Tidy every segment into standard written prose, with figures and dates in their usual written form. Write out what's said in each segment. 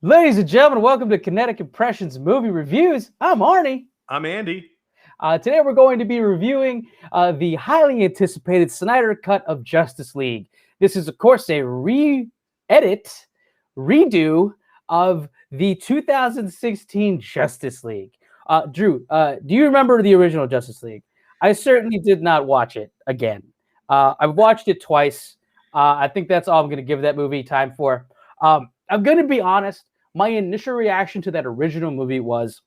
Ladies and gentlemen, welcome to Kinetic Impressions Movie Reviews. I'm Arnie. I'm Andy. Today we're going to be reviewing the highly anticipated Snyder Cut of Justice League. This is, of course, a re-edit, redo of the 2016 Justice League. Drew, do you remember the original Justice League? I certainly did not watch it again. I've watched it twice. I think that's all I'm going to give that movie time for. I'm going to be honest. My initial reaction to that original movie was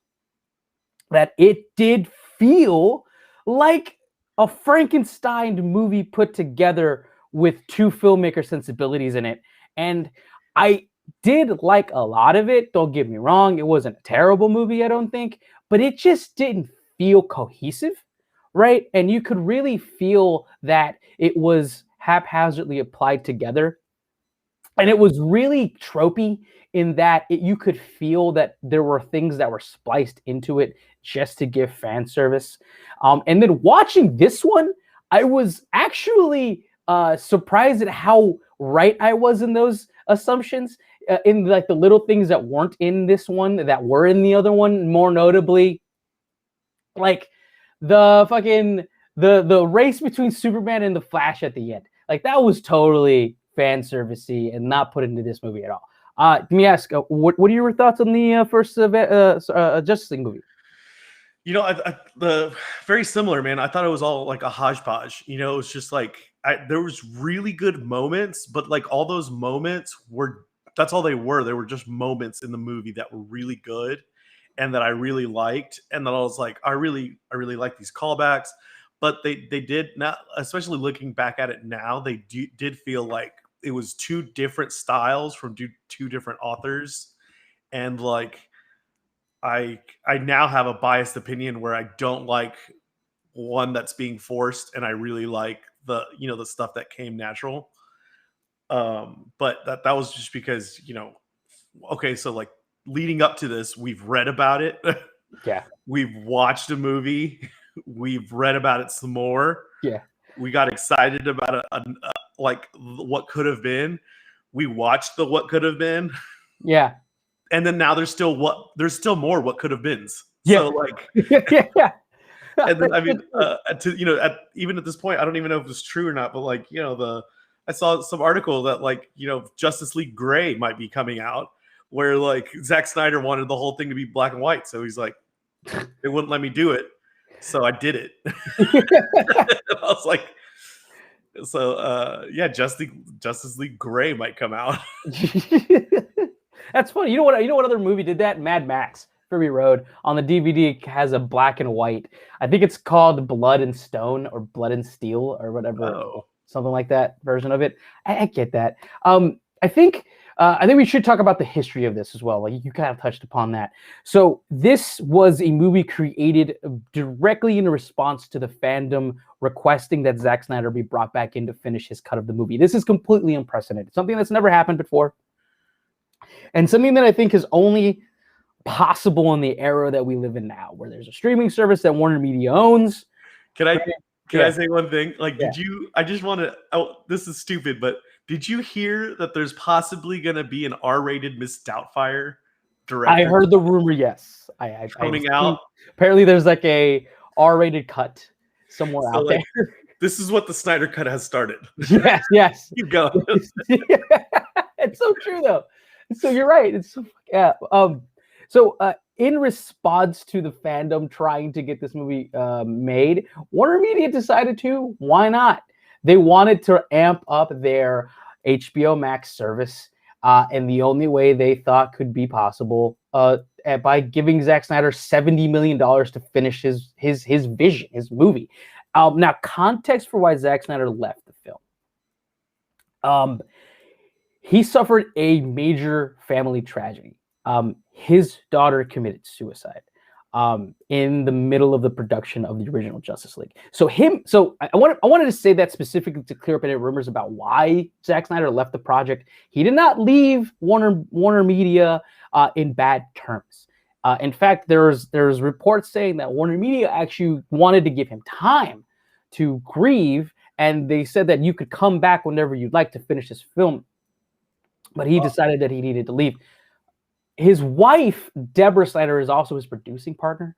that it did feel like a Frankenstein movie put together with two filmmaker sensibilities in it. And I did like a lot of it. Don't get me wrong. It wasn't a terrible movie, I don't think, but it just didn't feel cohesive, right? And you could really feel that it was haphazardly applied together. And it was really tropey in that you could feel that there were things that were spliced into it just to give fan service. And then watching this one, I was actually surprised at how right I was in those assumptions, in like the little things that weren't in this one that were in the other one, more notably, like the race between Superman and the Flash at the end. Like that was totally fan servicey and not put into this movie at all. Let me ask, what are your thoughts on the first Justice League movie? You know, the very similar, man. I thought it was all like a hodgepodge. You know, it was just like there was really good moments, but like all those moments that's all they were. They were just moments in the movie that were really good and that I really liked. And then I was like, I really like these callbacks. But they did not, especially looking back at it now, they did feel like it was two different styles from two different authors. And like I now have a biased opinion where I don't like one that's being forced, and I really like the stuff that came natural. But that was just because, okay, so like leading up to this, we've read about it. Yeah. We've watched a movie. We've read about it some more. Yeah. We got excited about like what could have been. We watched the what could have been. Yeah. And then now there's still more what could have beens. Yeah. So like, yeah. And then I mean, even at this point, I don't even know if it's true or not. But like, I saw some article that like, Justice League Gray might be coming out, where like Zack Snyder wanted the whole thing to be black and white, so he's like, they wouldn't let me do it, so I did it. I was like, so yeah, Justice League Gray might come out. That's funny. You know what other movie did that? Mad Max Fury Road. On the DVD, it has a black and white. I think it's called Blood and Stone or Blood and Steel or whatever, something like that version of it. I get that. I think we should talk about the history of this as well. Like you kind of touched upon that. So this was a movie created directly in response to the fandom requesting that Zack Snyder be brought back in to finish his cut of the movie. This is completely unprecedented. Something that's never happened before. And something that I think is only possible in the era that we live in now, where there's a streaming service that Warner Media owns. Can I say one thing? Like, I just want to, this is stupid, but did you hear that there's possibly going to be an R-rated Miss Doubtfire director? I heard the rumor, yes. Coming out. Apparently there's like a R-rated cut somewhere out there. This is what the Snyder Cut has started. Yes. You go. It's so true, though. So you're right. It's in response to the fandom trying to get this movie made, Warner Media decided to. Why not? They wanted to amp up their HBO Max service, and the only way they thought could be possible by giving Zack Snyder $70 million to finish his vision, his movie. Now, context for why Zack Snyder left the film. He suffered a major family tragedy. His daughter committed suicide in the middle of the production of the original Justice League. So I wanted to say that specifically to clear up any rumors about why Zack Snyder left the project. He did not leave Warner Media in bad terms. In fact, there's reports saying that Warner Media actually wanted to give him time to grieve, and they said that you could come back whenever you'd like to finish this film. But he decided that he needed to leave. his wife, Deborah Snyder, is also his producing partner.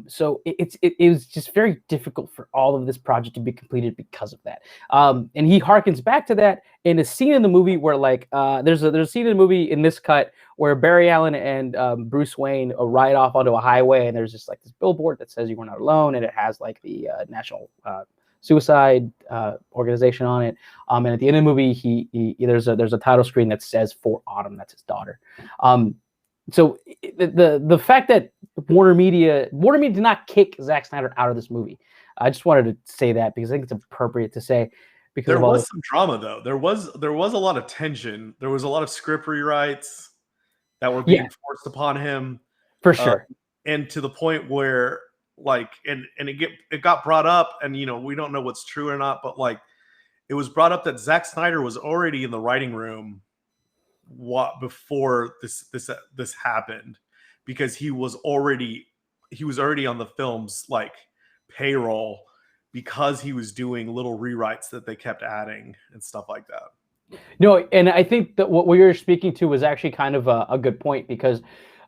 So it was just very difficult for all of this project to be completed because of that. And he harkens back to that in a scene in the movie where like there's a scene in the movie in this cut where Barry Allen and Bruce Wayne ride off onto a highway, and there's just like this billboard that says "You Are Not Alone," and it has like the National Suicide organization on it. And at the end of the movie, there's a title screen that says "For Autumn." That's his daughter. So the fact that Warner Media did not kick Zack Snyder out of this movie. I just wanted to say that because I think it's appropriate to say, because there was some drama though. There was a lot of tension. There was a lot of script rewrites that were being forced upon him, for sure, and to the point where like and it got brought up, and you know, we don't know what's true or not, but like it was brought up that Zack Snyder was already in the writing room before this happened, because he was already on the film's like payroll, because he was doing little rewrites that they kept adding and stuff like that. No, and I think that what you're speaking to was actually kind of a good point, because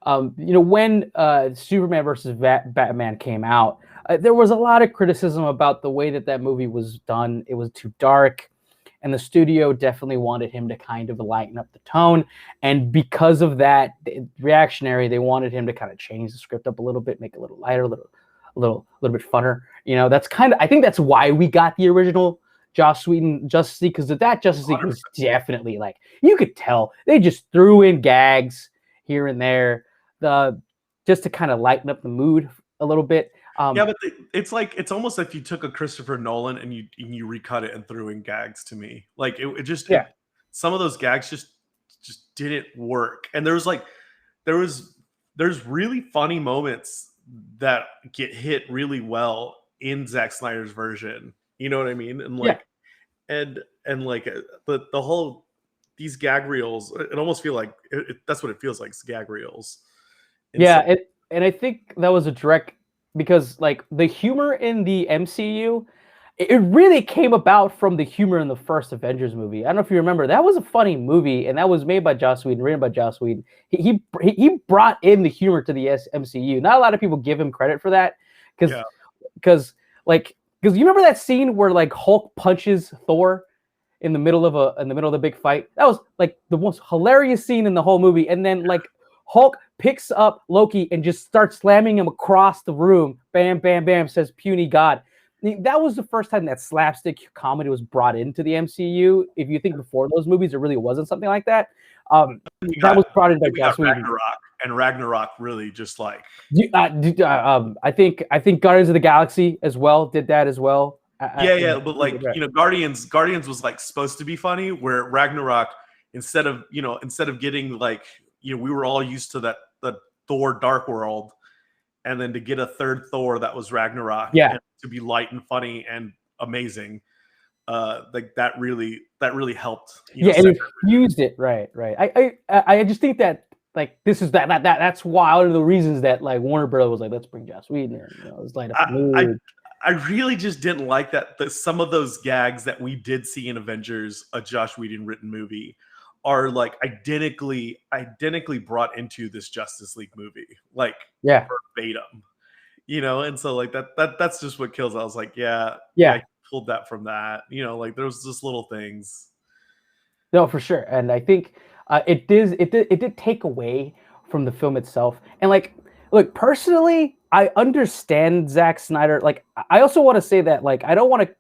you know, when Superman versus Batman came out, there was a lot of criticism about the way that movie was done. It was too dark. And the studio definitely wanted him to kind of lighten up the tone. And because of that, reactionary, they wanted him to kind of change the script up a little bit, make it a little lighter, a little bit funner. You know, that's kind of, I think that's why we got the original Joss Whedon Justice League, because that Justice League was definitely like, you could tell they just threw in gags here and there, just to kind of lighten up the mood a little bit. Yeah, but it's like, it's almost like you took a Christopher Nolan and you recut it and threw in gags to me. Like it just, some of those gags just didn't work. And there's really funny moments that get hit really well in Zack Snyder's version. You know what I mean? And like, and like the whole, these gag reels, it almost feel like that's what it feels like, gag reels. And and I think that was a direct, because like the humor in the MCU, it really came about from the humor in the first Avengers movie. I don't know if you remember, that was a funny movie, and that was made by Joss Whedon, written by Joss Whedon. He brought in the humor to the MCU. Not a lot of people give him credit for that, because you remember that scene where like Hulk punches Thor in the middle of the big fight? That was like the most hilarious scene in the whole movie. And then like Hulk picks up Loki and just starts slamming him across the room. Bam, bam, bam, says puny God. That was the first time that slapstick comedy was brought into the MCU. If you think before those movies, there really wasn't something like that. That was brought in by Joss Whedon. Ragnarok really just like. I think Guardians of the Galaxy as well did that as well. But like, you know, Guardians was like supposed to be funny, where Ragnarok, instead of getting like, you know, we were all used to the Thor Dark World, and then to get a third Thor that was Ragnarok, and to be light and funny and amazing, like that really helped. And infused it right. I just think that like this is that's one of the reasons that like Warner Bros. Was like, let's bring Joss Whedon in. You know, it's like I really just didn't like that some of those gags that we did see in Avengers, a Joss Whedon written movie, are like identically brought into this Justice League movie, like verbatim, you know. And so like that's just what kills it. I was like, I pulled that from that, you know, like there was just little things. No, for sure. And I think it did take away from the film itself. And like, look, personally, I understand Zack Snyder. Like, I also want to say that like I don't want to,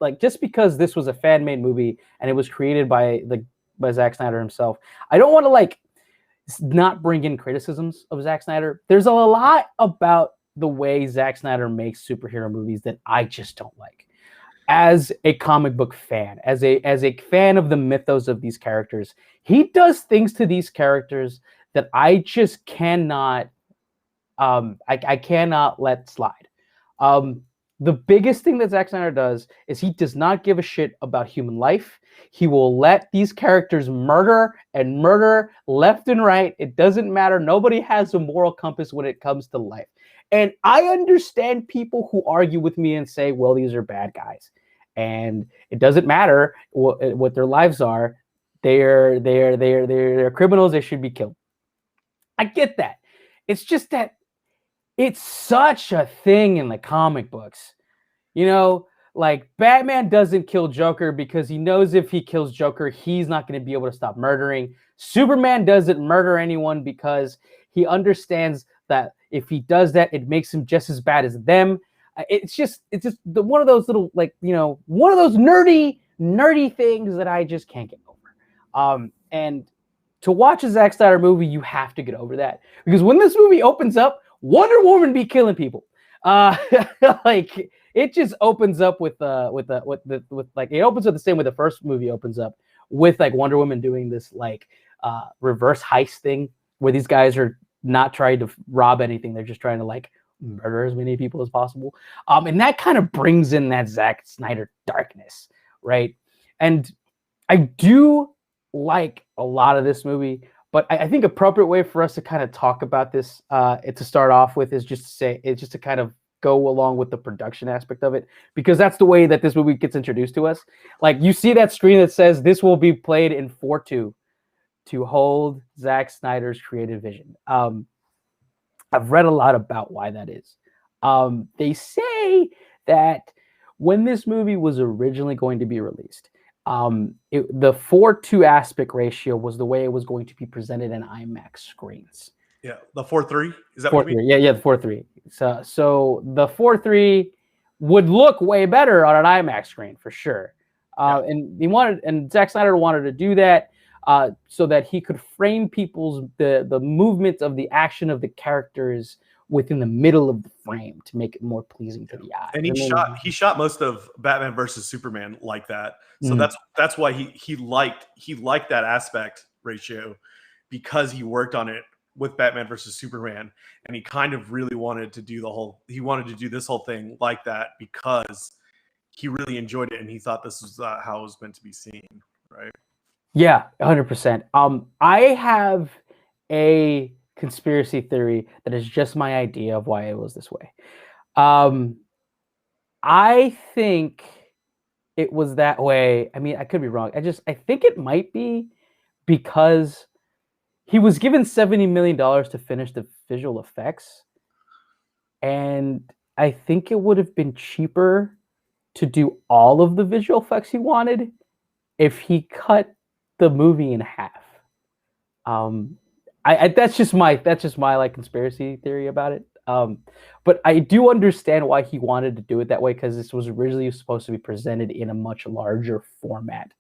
like, just because this was a fan-made movie and it was created by Zack Snyder himself, I don't want to like not bring in criticisms of Zack Snyder. There's a lot about the way Zack Snyder makes superhero movies that I just don't like. As a comic book fan, as a fan of the mythos of these characters, he does things to these characters that I just cannot I cannot let slide. The biggest thing that Zack Snyder does is he does not give a shit about human life. He will let these characters murder left and right. It doesn't matter. Nobody has a moral compass when it comes to life. And I understand people who argue with me and say, well, these are bad guys. And it doesn't matter what their lives are. They're criminals. They should be killed. I get that. It's just that it's such a thing in the comic books. You know, like Batman doesn't kill Joker because he knows if he kills Joker, he's not going to be able to stop murdering. Superman doesn't murder anyone because he understands that if he does that, it makes him just as bad as them. It's just one of those little, like, one of those nerdy things that I just can't get over. And to watch a Zack Snyder movie, you have to get over that, because when this movie opens up, Wonder Woman be killing people. Like, it just opens up with like, it opens up the same way the first movie opens up, with like Wonder Woman doing this like reverse heist thing where these guys are not trying to rob anything, they're just trying to like murder as many people as possible. And that kind of brings in that Zack Snyder darkness, right? And I do like a lot of this movie, but I think appropriate way for us to kind of talk about this to start off with is just to kind of go along with the production aspect of it, because that's the way that this movie gets introduced to us. Like, you see that screen that says this will be played in 4:2 to hold Zack Snyder's creative vision. I've read a lot about why that is. They say that when this movie was originally going to be released, the 4:2 aspect ratio was the way it was going to be presented in IMAX screens. Yeah, the 4:3, is that 4:3? what you mean? Yeah, the 4:3. So the 4:3 would look way better on an IMAX screen for sure. And Zack Snyder wanted to do that so that he could frame the movement of the action of the characters within the middle of the frame to make it more pleasing to the eye. And he shot most of Batman versus Superman like that. So that's why he liked that aspect ratio, because he worked on it with Batman versus Superman, and he kind of really wanted to do this whole thing like that, because he really enjoyed it and he thought this was how it was meant to be seen, right? Yeah, 100%. I have a conspiracy theory that is just my idea of why it was this way. I think it was that way. I mean, I could be wrong. I think it might be because he was given $70 million to finish the visual effects. And I think it would have been cheaper to do all of the visual effects he wanted if he cut the movie in half. That's just my like conspiracy theory about it. But I do understand why he wanted to do it that way, because this was originally supposed to be presented in a much larger format,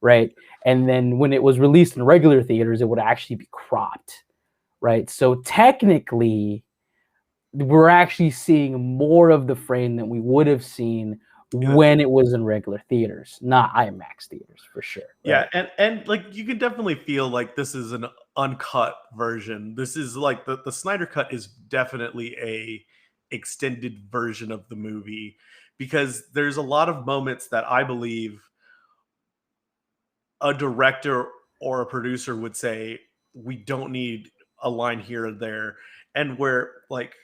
right? And then when it was released in regular theaters, it would actually be cropped, right? So technically, we're actually seeing more of the frame than we would have seen when it was in regular theaters, not IMAX theaters, for sure. Right? Yeah, and like, you can definitely feel like this is an uncut version. This is like the Snyder cut is definitely a extended version of the movie, because there's a lot of moments that I believe a director or a producer would say, we don't need a line here or there, and where, like,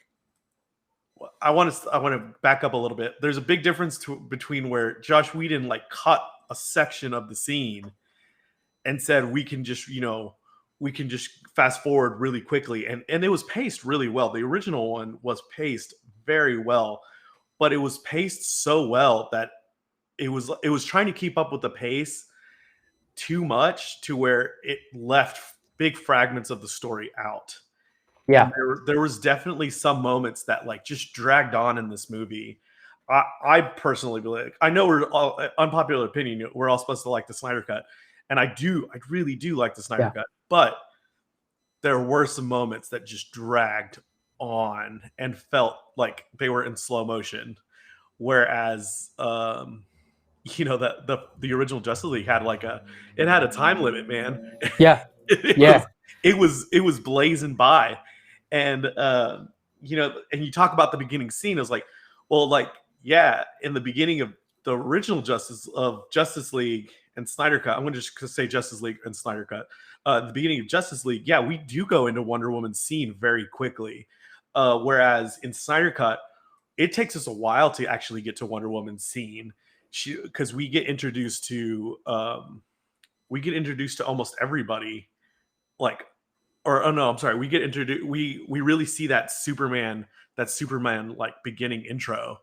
I want to back up a little bit. There's a big difference between where Joss Whedon like cut a section of the scene and said, we can just fast forward really quickly, and it was paced really well. The original one was paced very well, but it was paced so well that it was trying to keep up with the pace too much, to where it left big fragments of the story out. Yeah, there was definitely some moments that like just dragged on in this movie. I personally believe, I know we're all, unpopular opinion, we're all supposed to like the Snyder cut, and I really do like the Snyder cut, but there were some moments that just dragged on and felt like they were in slow motion, whereas that the original Justice League had it had a time limit, man. Yeah. It was blazing by. And and you talk about the beginning scene, it was like, well, like, yeah, in the beginning of the original Justice League and Snyder cut, I'm going to just say Justice League and Snyder cut. The beginning of Justice League, yeah, we do go into Wonder Woman's scene very quickly, whereas in Snyder cut, it takes us a while to actually get to Wonder Woman's scene, because we get introduced to almost everybody, like or oh no, I'm sorry, we get introduced. We really see that Superman like beginning intro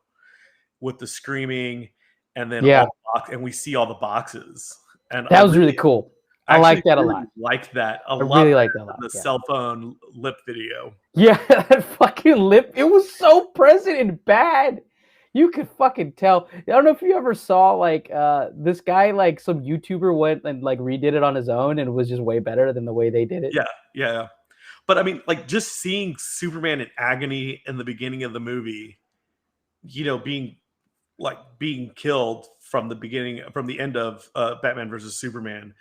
with the screaming, and then Yeah, and we see all the boxes, and that was really cool. I actually like that a really lot. liked that a I lot really better like that a than lot. the Yeah. cell phone lip video. Yeah, that fucking lip. It was so present and bad. You could fucking tell. I don't know if you ever saw like this guy, like some YouTuber went and like redid it on his own and it was just way better than the way they did it. Yeah. But I mean, like just seeing Superman in agony in the beginning of the movie, being killed from the end of Batman versus Superman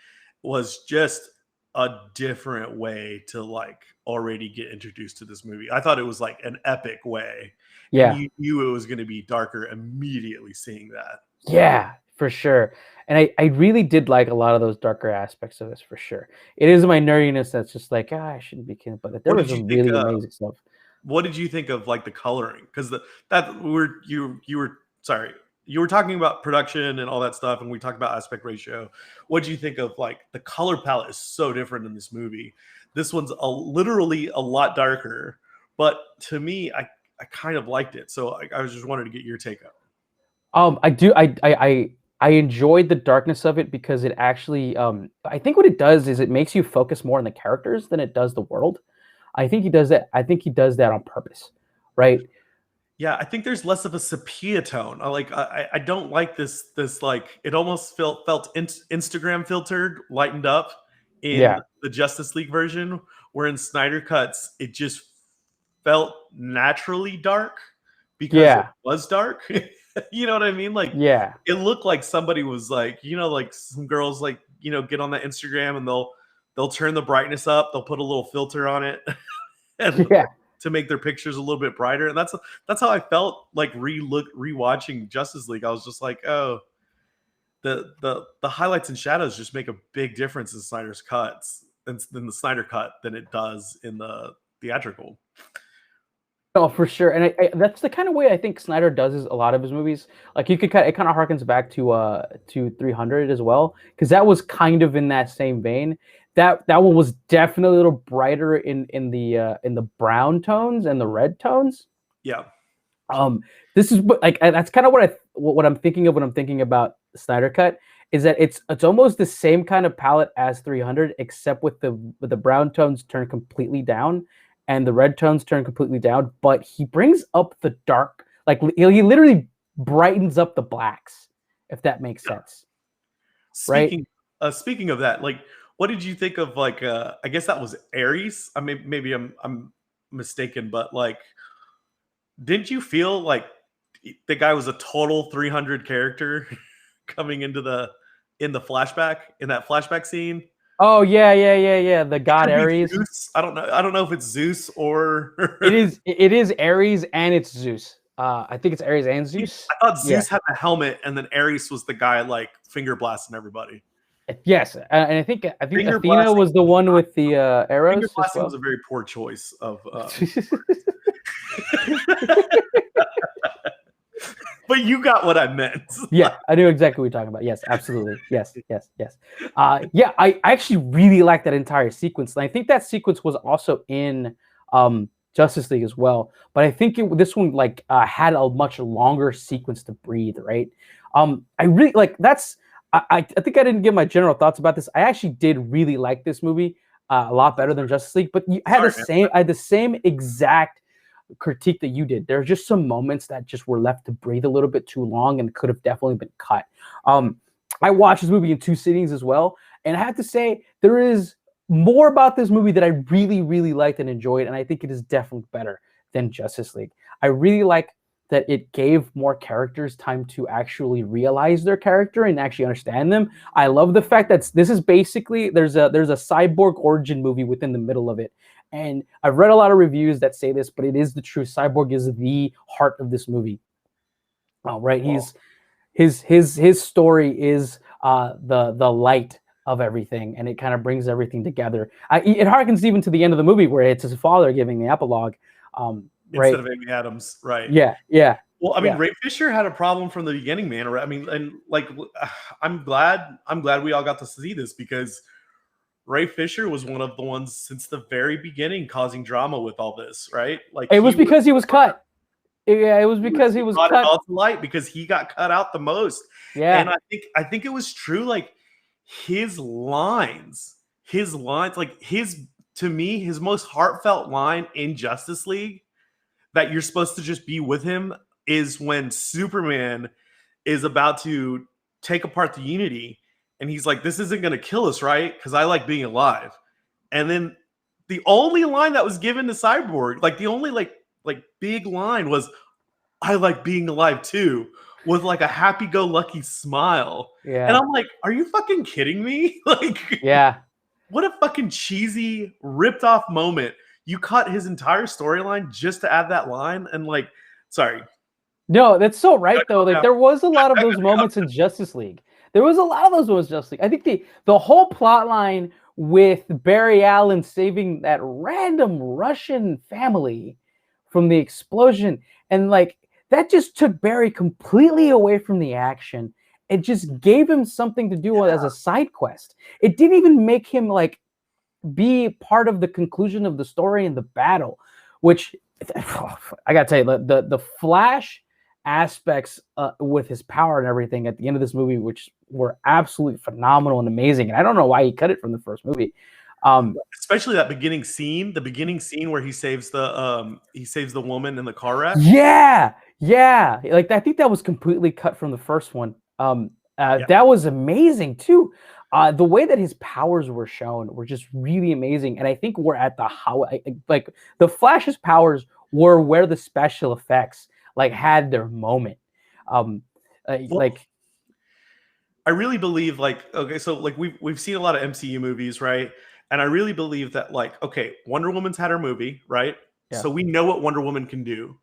was just a different way to like already get introduced to this movie. I thought it was like an epic way. And Yeah. you knew it was going to be darker immediately seeing that. Yeah, for sure. And I really did like a lot of those darker aspects of this for sure. It is my nerdiness that's just like, I shouldn't be kidding, but there was some really amazing stuff. What did you think of like the coloring? Because you were talking about production and all that stuff, and we talked about aspect ratio. What did you think of like the color palette is so different in this movie? This one's literally a lot darker, but to me, I kind of liked it. So I was just wanted to get your take on it. I enjoyed the darkness of it because it actually I think what it does is it makes you focus more on the characters than it does the world. I think he does that. I think he does that on purpose, right? Yeah, I think there's less of a sepia tone. I don't like this like it almost felt Instagram filtered, lightened up in the Justice League version, where in Snyder Cuts it just felt naturally dark because it was dark. You know what I mean? Like it looked like somebody was like, like some girls like, get on the Instagram and they'll turn the brightness up, they'll put a little filter on it. And to make their pictures a little bit brighter. And that's how I felt like rewatching Justice League. I was just like, oh, the highlights and shadows just make a big difference in Snyder's cuts in the Snyder cut than it does in the theatrical. Oh, for sure. And that's the kind of way I think Snyder does a lot of his movies. Like it kind of harkens back to 300 as well, because that was kind of in that same vein. That one was definitely a little brighter in the brown tones and the red tones. Yeah. This is like that's kind of what I'm thinking of when I'm thinking about Snyder Cut, is that it's almost the same kind of palette as 300, except with the brown tones turned completely down and the red tones turn completely down, but he brings up the dark, like he literally brightens up the blacks, if that makes sense. Speaking of that, like, what did you think of like? I guess that was Ares. I mean, maybe I'm mistaken, but like, didn't you feel like the guy was a total 300 character coming into in that flashback scene? Oh yeah. The god Ares. Zeus. I don't know if it's Zeus or it is Ares and it's Zeus. I think it's Ares and Zeus. I thought Zeus had the helmet, and then Ares was the guy like finger blasting everybody. Yes, and I think Athena was the one with the arrows. Finger blasting was a very poor choice of. But you got what I meant. Yeah, I knew exactly what you're talking about. Yes, absolutely. Yes. Yeah, I actually really like that entire sequence. And I think that sequence was also in Justice League as well. But I think this one like had a much longer sequence to breathe, right? I really like that's. I think I didn't give my general thoughts about this. I actually did really like this movie a lot better than Justice League. But I had the same exact critique that you did. There are just some moments that just were left to breathe a little bit too long and could have definitely been cut. I watched this movie in 2 sittings as well, and I have to say there is more about this movie that I really, really liked and enjoyed, and I think it is definitely better than Justice League. I really like that it gave more characters time to actually realize their character and actually understand them. I love the fact that this is basically there's a Cyborg origin movie within the middle of it. And I've read a lot of reviews that say this, but it is the truth. Cyborg is the heart of this movie. Right? Wow. His story is the light of everything, and it kind of brings everything together. It harkens even to the end of the movie where it's his father giving the epilogue. Instead of Amy Adams, right? Yeah. Well, I mean, Ray Fisher had a problem from the beginning, man. I mean, and like, I'm glad we all got to see this because Ray Fisher was one of the ones since the very beginning causing drama with all this, right? Like It was because he was cut. Yeah, it was because he was brought cut. it all to light because he got cut out the most. Yeah. And I think it was true. Like his lines, like to me, his most heartfelt line in Justice League that you're supposed to just be with him is when Superman is about to take apart the Unity, and he's like, "This isn't going to kill us, right? Because I like being alive." And then the only line that was given to Cyborg, like the only like big line was, "I like being alive too," with like a happy-go-lucky smile. Yeah. And I'm like, "Are you fucking kidding me?" Like, yeah. What a fucking cheesy, ripped-off moment. You cut his entire storyline just to add that line, and like, sorry. No, that's so right though. Like there was a lot of those moments in Justice League. There was a lot of those moments in Justice League. I think the whole plot line with Barry Allen saving that random Russian family from the explosion, and like that just took Barry completely away from the action. It just gave him something to do as a side quest. It didn't even make him like be part of the conclusion of the story and the battle, which I gotta tell you, the Flash aspects with his power and everything at the end of this movie, which were absolutely phenomenal and amazing. And I don't know why he cut it from the first movie. Especially that beginning scene where he saves the woman in the car wreck. Yeah. Like I think that was completely cut from the first one. That was amazing too. The way that his powers were shown were just really amazing. And I think we're at like the Flash's powers were where the special effects like had their moment. Like I really believe so we've seen a lot of MCU movies, right? And I really believe that okay, Wonder Woman's had her movie, right? Yeah. So we know what Wonder Woman can do.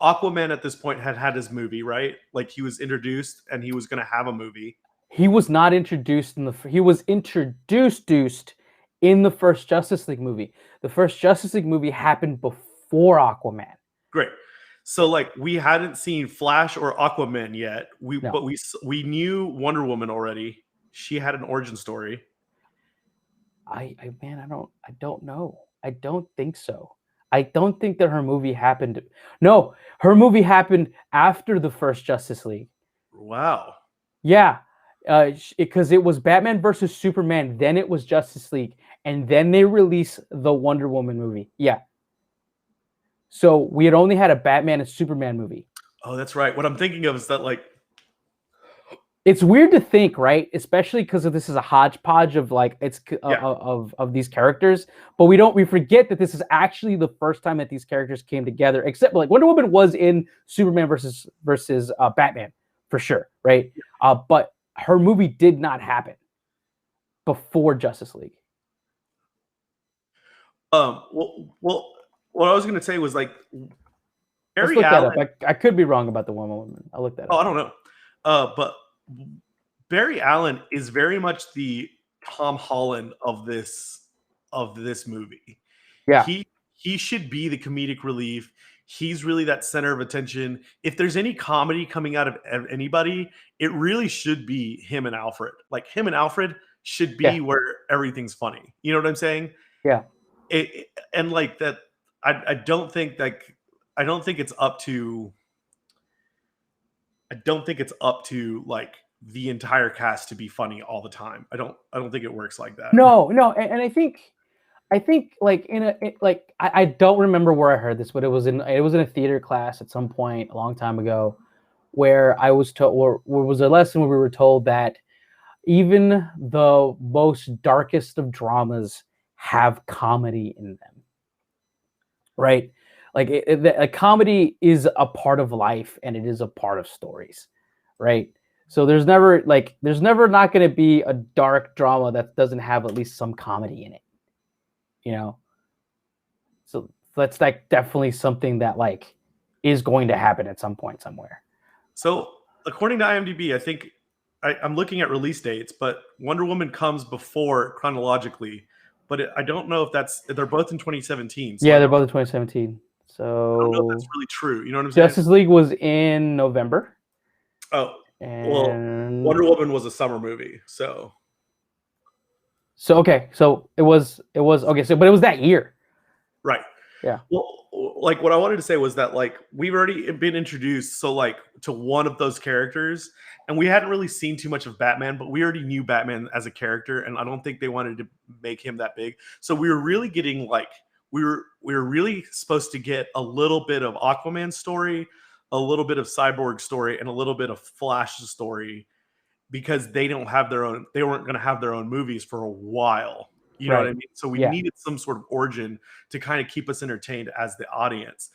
Aquaman at this point had his movie, right? Like he was introduced and he was going to have a movie. He was not introduced he was introduced in the first Justice League movie. The first Justice League movie happened before Aquaman. Great. So we hadn't seen Flash or Aquaman yet. But we knew Wonder Woman already. She had an origin story. I don't know. I don't think so. I don't think that her movie happened. No, her movie happened after the first Justice League. Wow. Yeah. Because it was Batman versus Superman, then it was Justice League, and then they released the Wonder Woman movie. Yeah. So we had only had a Batman and Superman movie. Oh, that's right. What I'm thinking of is that it's weird to think, right? Especially because this is a hodgepodge of of these characters, but we forget that this is actually the first time that these characters came together. Except Wonder Woman was in Superman versus Batman for sure, right? But her movie did not happen before Justice League. Well, what I was going to say was Let's look that up. I could be wrong about the Wonder Woman. I'll look that up. I don't know. But Barry Allen is very much the Tom Holland of this movie. Yeah. He should be the comedic relief. He's really that center of attention. If there's any comedy coming out of anybody, it really should be him and Alfred. Like him and Alfred should be where everything's funny. You know what I'm saying? Yeah. And like that, I don't think it's up to like the entire cast to be funny all the time. I don't think it works like that. No, and I think I don't remember where I heard this, but it was in a theater class at some point a long time ago, where I was told, or was a lesson where we were told that even the most darkest of dramas have comedy in them, right? Like a comedy is a part of life and it is a part of stories, right? So there's never not going to be a dark drama that doesn't have at least some comedy in it, you know? So that's definitely something that is going to happen at some point somewhere. So according to IMDb, I think I'm looking at release dates, but Wonder Woman comes before chronologically, but I don't know if they're both in 2017. So they're both in 2017. So I don't know if that's really true. You know what I'm saying? Justice League was in November. Oh, well, Wonder Woman was a summer movie, so So okay, so it was okay. So but it was that year. Right. Yeah. Well, like what I wanted to say was that like we've already been introduced so like to one of those characters, and we hadn't really seen too much of Batman, but we already knew Batman as a character, and I don't think they wanted to make him that big. So we were really getting like we were really supposed to get a little bit of Aquaman's story, a little bit of Cyborg story, and a little bit of Flash's story because they weren't going to have their own movies for a while. You know what I Right. mean? So we Yeah. needed some sort of origin to kind of keep us entertained as the audience.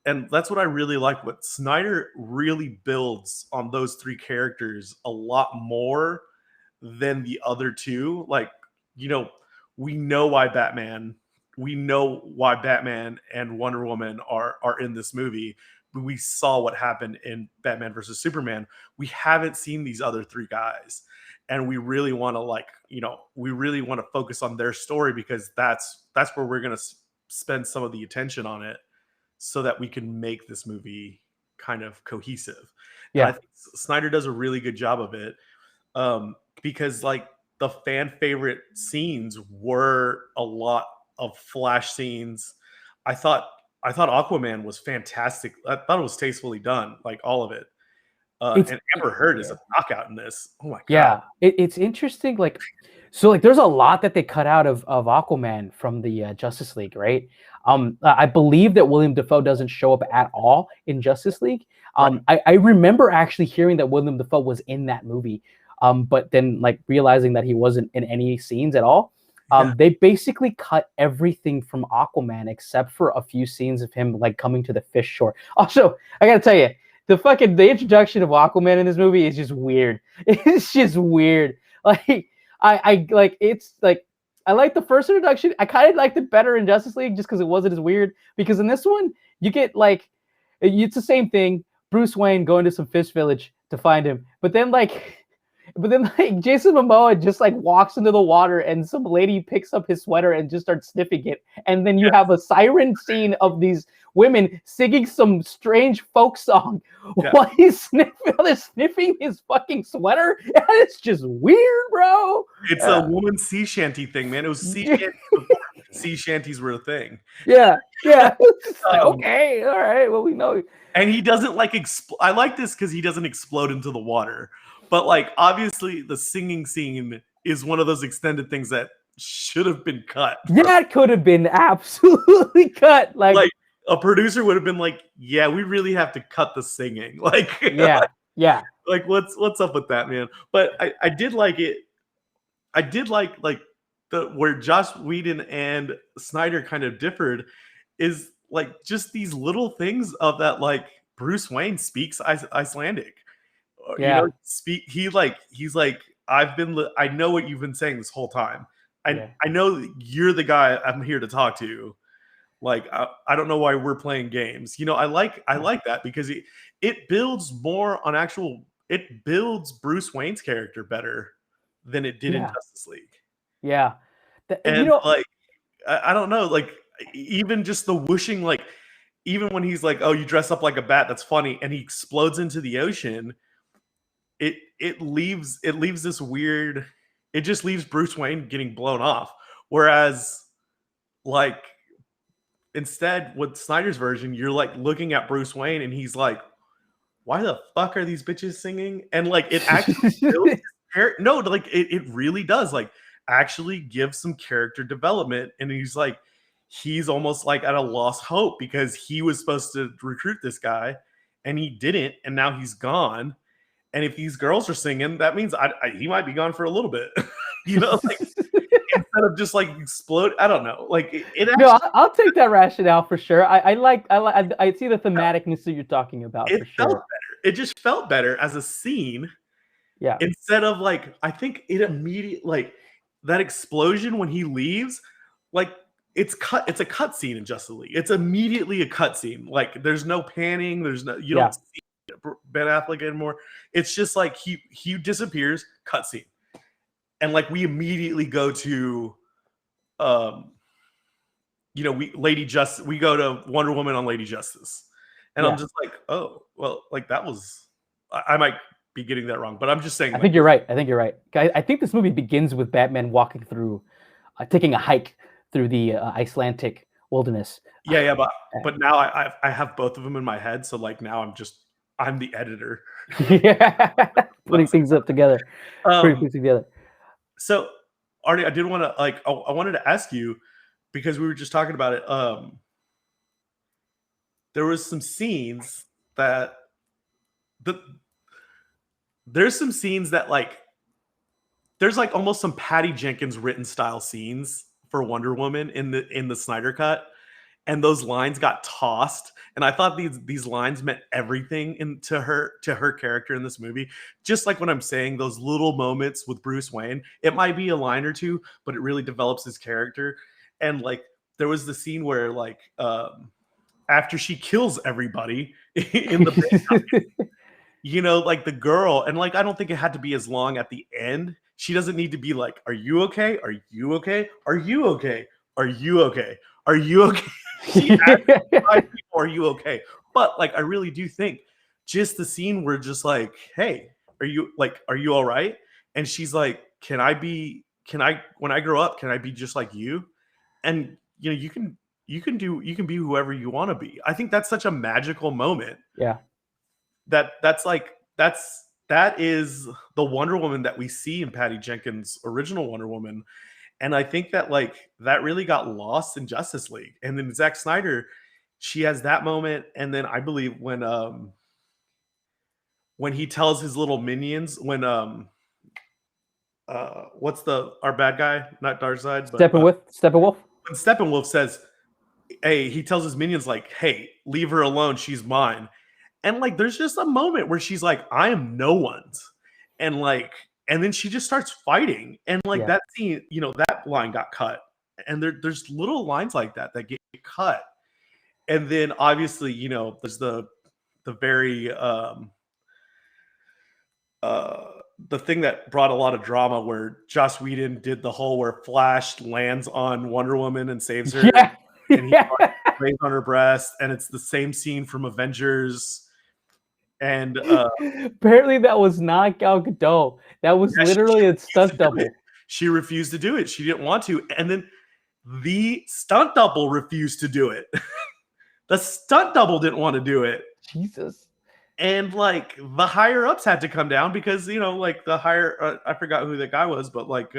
And that's what I really like. What Snyder really builds on those three characters a lot more than the other two. Like, you know, we know why Batman, we know why Batman and Wonder Woman are in this movie. We saw what happened in Batman versus Superman. We haven't seen these other three guys. And we really want to like, you know, we really want to focus on their story because that's where we're going to spend some of the attention on it so that we can make this movie kind of cohesive. And I Yeah. think Snyder does a really good job of it, because like the fan favorite scenes were a lot of Flash scenes. I thought Aquaman was fantastic. I thought it was tastefully done, like all of it. It's And Amber Heard is yeah. a knockout in this. Oh my god! Yeah. It's interesting. Like, so like there's a lot that they cut out of Aquaman from the Justice League, right? I believe that William Dafoe doesn't show up at all in Justice League. Right. I remember actually hearing that William Dafoe was in that movie, but then like realizing that he wasn't in any scenes at all. Yeah. They basically cut everything from Aquaman except for a few scenes of him like coming to the fish shore. Also, I gotta tell you, the introduction of Aquaman in this movie is just weird. It's just weird. Like I like it's like I like the first introduction. I kind of liked it better in Justice League just because it wasn't as weird. Because in this one, you get like it's the same thing. Bruce Wayne going to some fish village to find him, but then like Jason Momoa just like walks into the water and some lady picks up his sweater and just starts sniffing it. And then you have a siren scene of these women singing some strange folk song while they're sniffing his fucking sweater. And it's just weird, bro. It's a woman sea shanty thing, man. It was sea shanty before sea shanties were a thing. Yeah. It's like, okay, all right. Well, we know. And he doesn't like I like this because he doesn't explode into the water. But like obviously the singing scene is one of those extended things that should have been cut. Yeah, it could have been absolutely cut. Like a producer would have been like, yeah, we really have to cut the singing. Like yeah. Like what's up with that, man? But I did like it. I did like the where Joss Whedon and Snyder kind of differed is like just these little things of that, like Bruce Wayne speaks Icelandic. Yeah. You know, he's like, I know what you've been saying this whole time. I know you're the guy I'm here to talk to. Like, I don't know why we're playing games. You know, I like that because it builds more on it builds Bruce Wayne's character better than it did in Justice League. Yeah. And you know, like, I don't know, like even just the whooshing, like even when he's like, oh, you dress up like a bat, that's funny, and he explodes into the ocean. It leaves this weird. It just leaves Bruce Wayne getting blown off. Whereas, like, instead with Snyder's version, you're like looking at Bruce Wayne and he's like, "Why the fuck are these bitches singing?" And like, it actually builds no, like it really does like actually give some character development. And he's almost like at a lost hope because he was supposed to recruit this guy and he didn't, and now he's gone. And if these girls are singing, that means he might be gone for a little bit, you know, like instead of just like explode. I don't know. Like it actually, no, I'll take that rationale for sure. I see the thematicness that you're talking about. It for felt sure. better. It just felt better as a scene. Yeah. Instead of like, I think it immediately like that explosion when he leaves, like it's a cut scene in Justice League. It's immediately a cut scene. Like there's no panning. There's no, you don't see Ben Affleck anymore. It's just like he disappears, cutscene, and like we immediately go to, you know, we go to Wonder Woman on Lady Justice, and I'm just like, oh well, like that was, I might be getting that wrong, but I'm just saying. I think you're right. I think this movie begins with Batman walking through taking a hike through the Icelandic wilderness. Yeah, but now I have both of them in my head, so like now I'm the editor. Yeah, putting things up together. Putting Um, things together. so Artie, I did want to I wanted to ask you because we were just talking about it. There was some scenes that there's some scenes that like there's like almost some Patty Jenkins written style scenes for Wonder Woman in the Snyder cut, and those lines got tossed. And I thought these lines meant everything to her character in this movie. Just like when I'm saying those little moments with Bruce Wayne, it might be a line or two, but it really develops his character. And like there was the scene where like after she kills everybody in the you know, like the girl, and like I don't think it had to be as long at the end. She doesn't need to be like, "Are you okay? Are you okay? Are you okay? Are you okay? Are you okay?" She asked 5 people, "Are you okay?" But like, I really do think just the scene where just like, "Hey, are you all right?" And she's like, "Can I when I grow up, can I be just like you?" And you know, you can be whoever you want to be. I think that's such a magical moment. Yeah. That is the Wonder Woman that we see in Patty Jenkins' original Wonder Woman. And I think that like that really got lost in Justice League. And then Zack Snyder, she has that moment. And then I believe when he tells his little minions, when what's our bad guy? Not Darkseid, but Steppenwolf. when Steppenwolf says, hey, he tells his minions like, "Hey, leave her alone, she's mine." And like there's just a moment where she's like, "I am no one's." And like and then she just starts fighting. And like that scene, you know, that line got cut. And there's little lines like that get cut. And then obviously, you know, there's the very the thing that brought a lot of drama where Joss Whedon did the whole where Flash lands on Wonder Woman and saves her. Yeah. And he lays on her breast, and it's the same scene from Avengers. And apparently that was not Gal Gadot. That was literally a stunt double. She refused to do it. She didn't want to. And then the stunt double refused to do it. The stunt double didn't want to do it. Jesus. And like the higher ups had to come down because, you know, like the higher, I forgot who that guy was, but like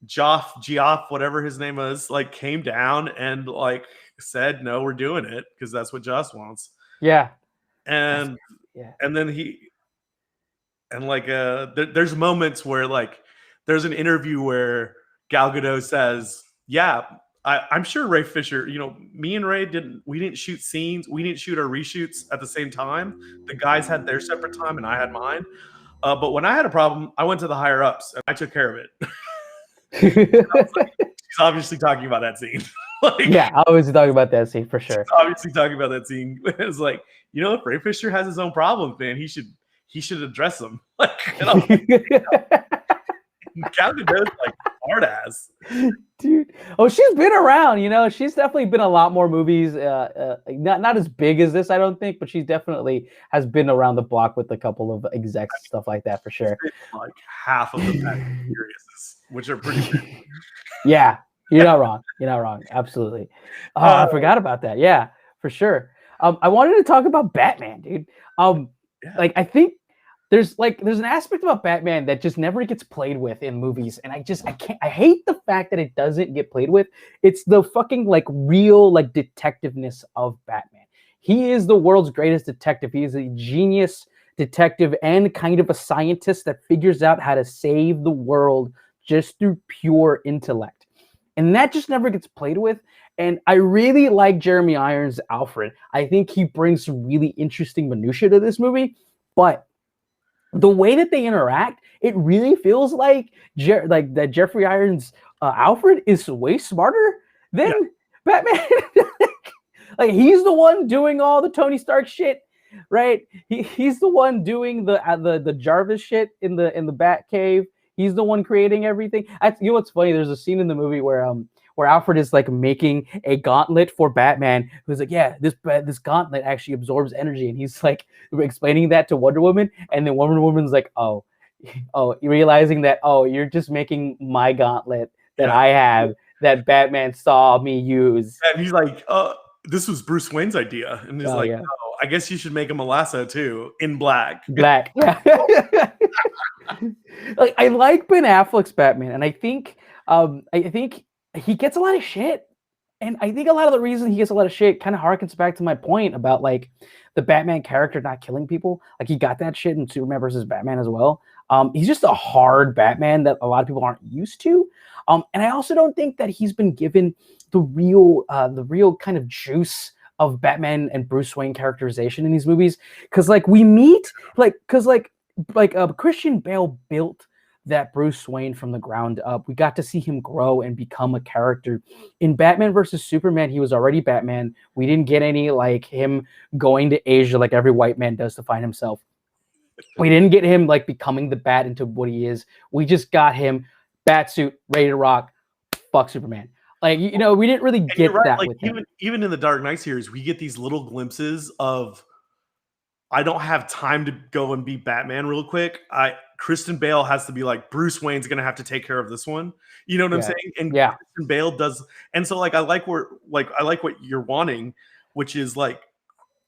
Geoff, whatever his name was, like came down and like said, "No, we're doing it," because that's what Joss wants. Yeah. And and then there's moments where like there's an interview where Gal Gadot says, "Yeah, I'm sure Ray Fisher, you know, me and Ray we didn't shoot scenes, we didn't shoot our reshoots at the same time. The guys had their separate time and I had mine. But when I had a problem, I went to the higher ups and I took care of it." Like, she's obviously talking about that scene. Like, yeah, I was talking about that scene for sure. Obviously talking about that scene. It's like, you know, if Ray Fisher has his own problems, man, he should address them. Like, Gal Gadot's like hard ass, dude. Oh, she's been around. You know, she's definitely been a lot more movies. Not as big as this, I don't think, but she definitely has been around the block with a couple of execs and stuff like that for sure. Like half of the Fast and Furious, which are pretty big. Yeah, you're not wrong. You're not wrong. Absolutely. Oh, I forgot about that. Yeah, for sure. I wanted to talk about Batman, dude. Like I think there's an aspect about Batman that just never gets played with in movies, and I hate the fact that it doesn't get played with. It's the fucking like real like detectiveness of Batman. He is the world's greatest detective. He is a genius detective and kind of a scientist that figures out how to save the world just through pure intellect. And that just never gets played with. And I really like Jeremy Irons' Alfred. I think he brings some really interesting minutia to this movie, but the way that they interact, it really feels like that Jeffrey Irons' Alfred is way smarter than Batman. Like he's the one doing all the Tony Stark shit, right? He's the one doing the Jarvis shit in the Batcave. He's the one creating everything. You know what's funny? There's a scene in the movie where Alfred is like making a gauntlet for Batman. Who's like, yeah, this gauntlet actually absorbs energy, and he's like explaining that to Wonder Woman, and then Wonder Woman's like, oh, realizing that, oh, you're just making my gauntlet that Yeah. I have that Batman saw me use. And he's like, this was Bruce Wayne's idea. And he's Oh like, yeah, oh, I guess you should make him a lasso too, in black. black. Like I like Ben Affleck's Batman, and I think he gets a lot of shit. And I think a lot of the reason he gets a lot of shit kind of harkens back to my point about like the Batman character not killing people. Like he got that shit in Superman versus Batman as well. He's just a hard Batman that a lot of people aren't used to. And I also don't think that he's been given the real kind of juice of Batman and Bruce Wayne characterization in these movies. Because like we meet Christian Bale built that Bruce Wayne from the ground up. We got to see him grow and become a character. In Batman versus Superman, he was already Batman. We didn't get any like him going to Asia like every white man does to find himself. We didn't get him like becoming the Bat into what he is. We just got him Batsuit, ready to rock, fuck Superman. Like, you know, we didn't really get that like, with him. Even in the Dark Knight series, we get these little glimpses of, I don't have time to go and be Batman real quick. Christian Bale has to be like, Bruce Wayne's gonna have to take care of this one. You know what I'm saying? And Christian Bale does, and so like I like what you're wanting, which is like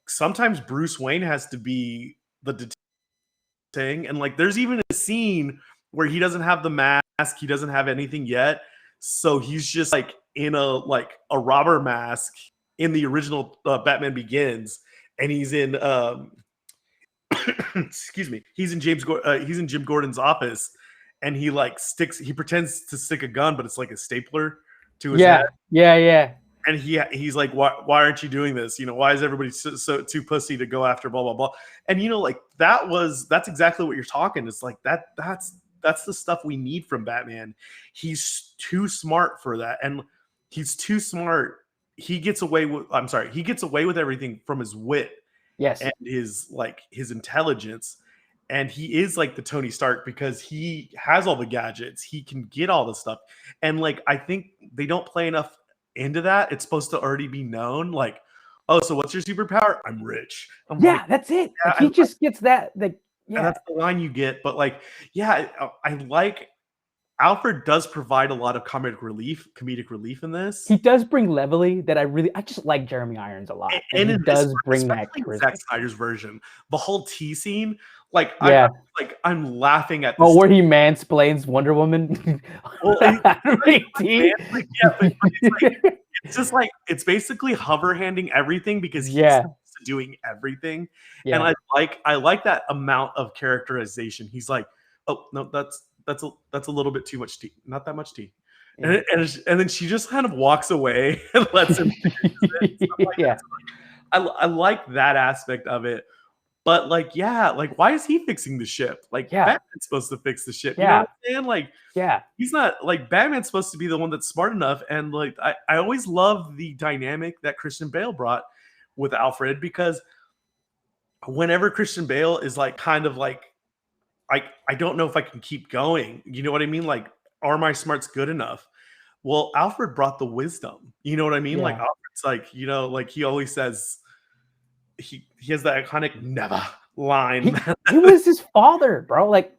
sometimes Bruce Wayne has to be the thing. And like there's even a scene where he doesn't have the mask, he doesn't have anything yet. So he's just like in a robber mask in the original Batman Begins, and he's in excuse me, he's in Jim Gordon's office, and he pretends to stick a gun, but it's like a stapler to his head. Yeah. And he's like, why aren't you doing this? You know, why is everybody so too pussy to go after blah blah blah? And you know, like that's exactly what you're talking. It's like that's the stuff we need from Batman. He's too smart for that, and he's too smart. He gets away with everything from his wit. Yes. And his intelligence. And he is like the Tony Stark because he has all the gadgets. He can get all the stuff. And like, I think they don't play enough into that. It's supposed to already be known. Like, oh, so what's your superpower? I'm rich. That's it. Yeah, like, he just gets that. And that's the line you get. But like, yeah, I like Alfred does provide a lot of comedic relief in this. He does bring levity that I just like Jeremy Irons a lot. And he does bring that charisma. Zack Snyder's version. The whole tea scene, like I'm laughing at this. Oh, where he mansplains Wonder Woman. It's just like it's basically hover handing everything because he's doing everything. And I like that amount of characterization. He's like, oh no, that's a little bit too much tea. Not that much tea. And then she just kind of walks away and lets him I like that aspect of it. But like, why is he fixing the ship? Like Batman's supposed to fix the ship. You know what I'm saying? Like, he's not like Batman's supposed to be the one that's smart enough. And like I always love the dynamic that Christian Bale brought with Alfred, because whenever Christian Bale is like kind of like, I don't know if I can keep going. You know what I mean? Like, are my smarts good enough? Well, Alfred brought the wisdom. You know what I mean? Like Alfred's like, you know, like he always says, he has that iconic never line. He was his father, bro. Like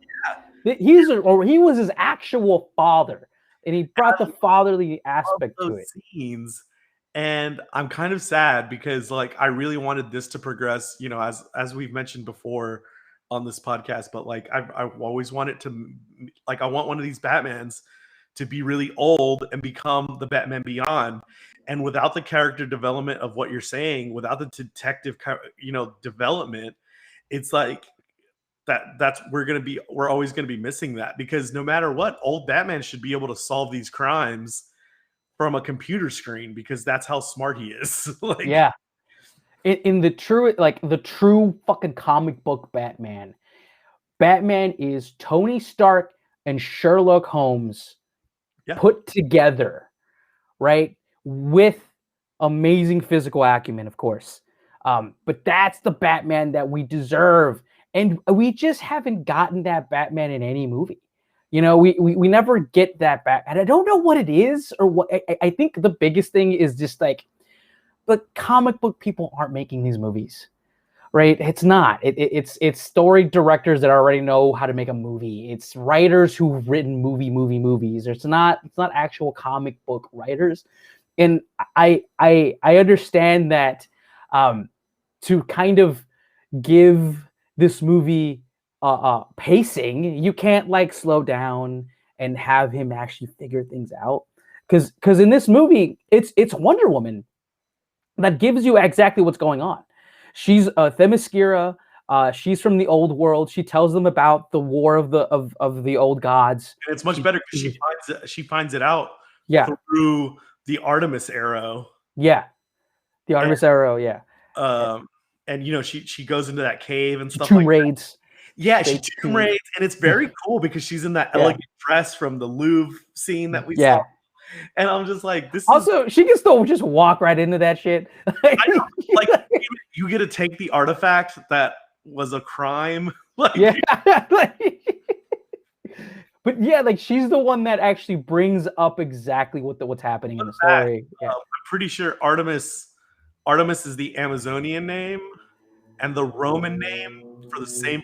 he was his actual father, and he brought the fatherly aspect to it. Scenes, and I'm kind of sad because like I really wanted this to progress. You know, as we've mentioned before on this podcast, but like I've always wanted to, like, I want one of these Batmans to be really old and become the Batman Beyond. And without the character development of what you're saying, without the detective, you know, development, it's like we're always going to be missing that, because no matter what, old Batman should be able to solve these crimes from a computer screen, because that's how smart he is. Like, in the true fucking comic book Batman is Tony Stark and Sherlock Holmes put together, right? With amazing physical acumen, of course. But that's the Batman that we deserve. And we just haven't gotten that Batman in any movie. You know, we never get that back. And I don't know what it is, or what. I think the biggest thing is just like, the comic book people aren't making these movies. right? It's not. It's story directors that already know how to make a movie. It's writers who've written movies. It's not actual comic book writers. And I understand that to kind of give this movie pacing, you can't like slow down and have him actually figure things out. Because in this movie, it's Wonder Woman that gives you exactly what's going on. She's a Themyscira. She's from the old world. She tells them about the war of the old gods. And it's much better because she finds it out through the Artemis arrow. Yeah, the Artemis arrow. Yeah. And you know, she goes into that cave and stuff tomb like raids. That. Yeah, she tomb raids, and it's very cool because she's in that elegant dress from the Louvre scene that we saw. And I'm just like, this also, she can still just walk right into that shit. I know, like you get to take the artifact that was a crime. Like, but yeah, like she's the one that actually brings up exactly what's happening in the story. I'm pretty sure Artemis is the Amazonian name, and the Roman name for the same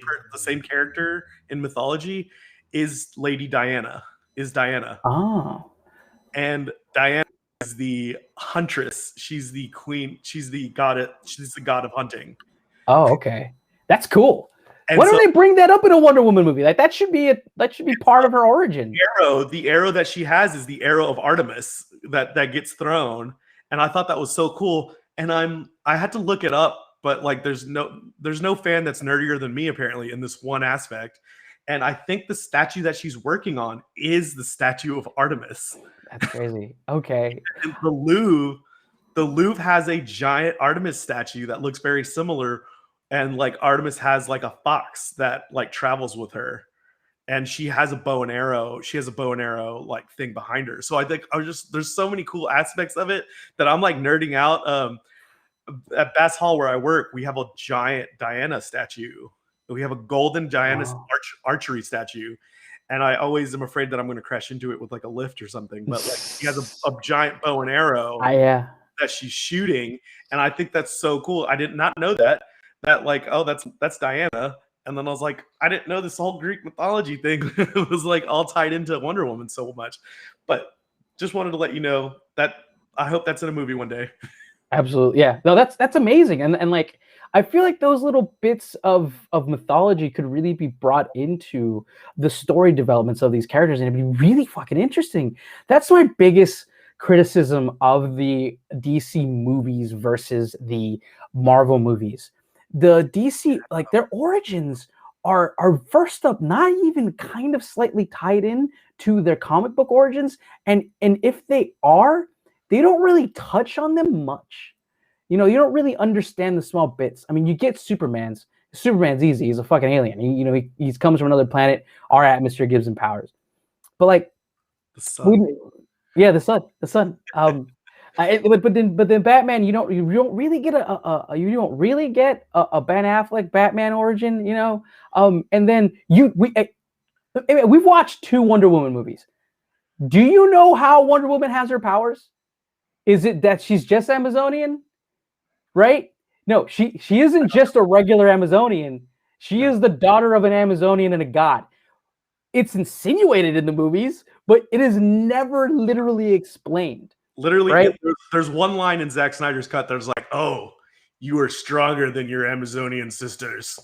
character in mythology is Lady Diana. Is Diana. Oh. And Diana is the huntress. She's the queen. She's the god of hunting. Oh, okay. That's cool. And why don't they bring that up in a Wonder Woman movie? Like that should be part of her origin. The arrow that she has is the arrow of Artemis that gets thrown. And I thought that was so cool. And I had to look it up, but like there's no fan that's nerdier than me apparently in this one aspect. And I think the statue that she's working on is the statue of Artemis. That's crazy. Okay. And the Louvre has a giant Artemis statue that looks very similar. And like Artemis has like a fox that like travels with her. And she has a bow and arrow. She has a bow and arrow like thing behind her. So I think there's so many cool aspects of it that I'm like nerding out. At Bass Hall where I work, we have a giant Diana statue. We have a golden Diana archery statue. And I always am afraid that I'm going to crash into it with like a lift or something. But like she has a giant bow and arrow that she's shooting. And I think that's so cool. I did not know that like, oh, that's Diana. And then I was like, I didn't know this whole Greek mythology thing was like all tied into Wonder Woman so much. But just wanted to let you know that I hope that's in a movie one day. Absolutely. Yeah. No, that's amazing. And like, I feel like those little bits of mythology could really be brought into the story developments of these characters, and it'd be really fucking interesting. That's my biggest criticism of the DC movies versus the Marvel movies. The DC, like their origins are first up not even kind of slightly tied in to their comic book origins, and if they are, they don't really touch on them much. You know, you don't really understand the small bits. I mean, you get Superman's easy. He's a fucking alien. He comes from another planet. Our atmosphere gives him powers. But like, the sun. The sun. But then Batman, you don't really get a Ben Affleck Batman origin, you know. And then we've watched 2 Wonder Woman movies. Do you know how Wonder Woman has her powers? Is it that she's just Amazonian? Right? No, she isn't just a regular Amazonian. She is the daughter of an Amazonian and a god. It's insinuated in the movies, but it is never literally explained. Literally, right? There's one line in Zack Snyder's cut that's like, "Oh, you are stronger than your Amazonian sisters."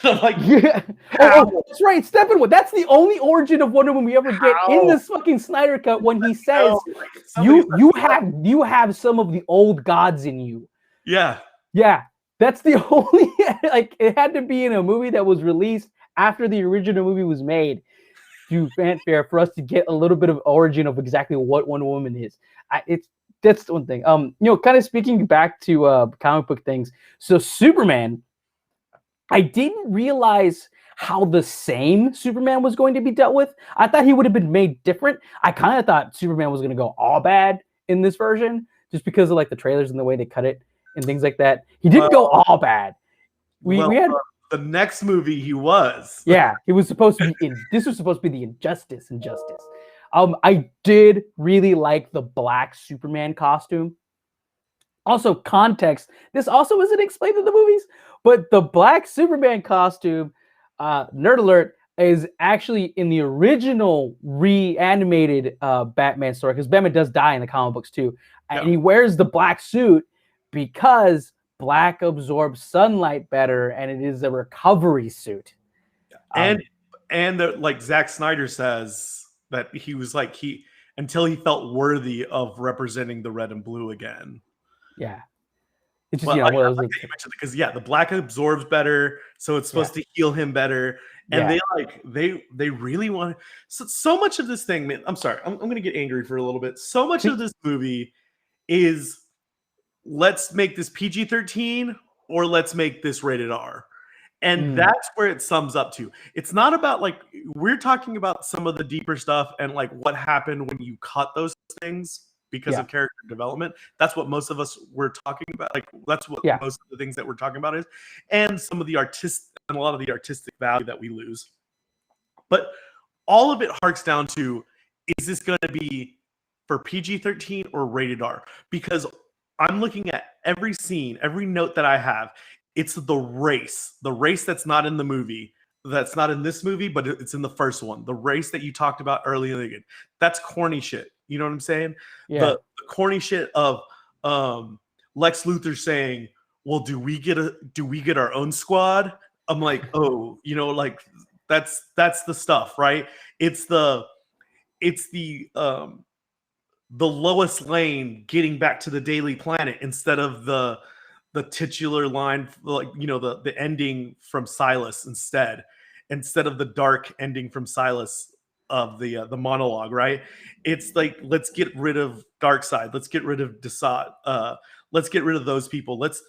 I'm like, yeah. Oh, that's right, Steppenwood. That's the only origin of Wonder Woman we ever get in this fucking Snyder cut when he says, "You have some of the old gods in you." Yeah. That's the only like it had to be in a movie that was released after the original movie was made to fanfare for us to get a little bit of origin of exactly what Wonder Woman is. That's one thing. You know, kind of speaking back to comic book things. So Superman, I didn't realize how the same Superman was going to be dealt with. I thought he would have been made different. I kind of thought Superman was going to go all bad in this version just because of like the trailers and the way they cut it and things like that. He didn't go all bad. We had the next movie he was. Yeah, he was supposed to be this was supposed to be the Injustice. I did really like the black Superman costume. Also, context. This also isn't explained in the movies, But the black Superman costume, nerd alert, is actually in the original reanimated Batman story, because Batman does die in the comic books too. And he wears the black suit because black absorbs sunlight better, and it is a recovery suit. And like Zack Snyder says that he was like until he felt worthy of representing the red and blue again. Yeah. It's just, because the black absorbs better, so it's supposed to heal him better. And they really want so much of this thing, man. I'm sorry, I'm gonna get angry for a little bit. So much of this movie is, let's make this PG-13 or let's make this rated R. And that's where it sums up to. It's not about, like, we're talking about some of the deeper stuff and like what happened when you cut those things because of character development. That's what most of us were talking about. Like, that's what most of the things that we're talking about is, and some of the a lot of the artistic value that we lose. But all of it harks down to, is this going to be for PG-13 or rated R? Because I'm looking at every scene, every note that I have. It's the race that's not in the movie, that's not in this movie, but it's in the first one. The race that you talked about earlier, that's corny shit. You know what I'm saying? Yeah. The corny shit of Lex Luthor saying, "Well, do we get our own squad?" I'm like, oh, like that's the stuff, right? It's the Lois Lane getting back to the Daily Planet instead of the titular line, like, the ending from Silas instead of the dark ending from Silas of the monologue, right? It's like, let's get rid of Darkseid, let's get rid of Desaad, let's get rid of those people. Let's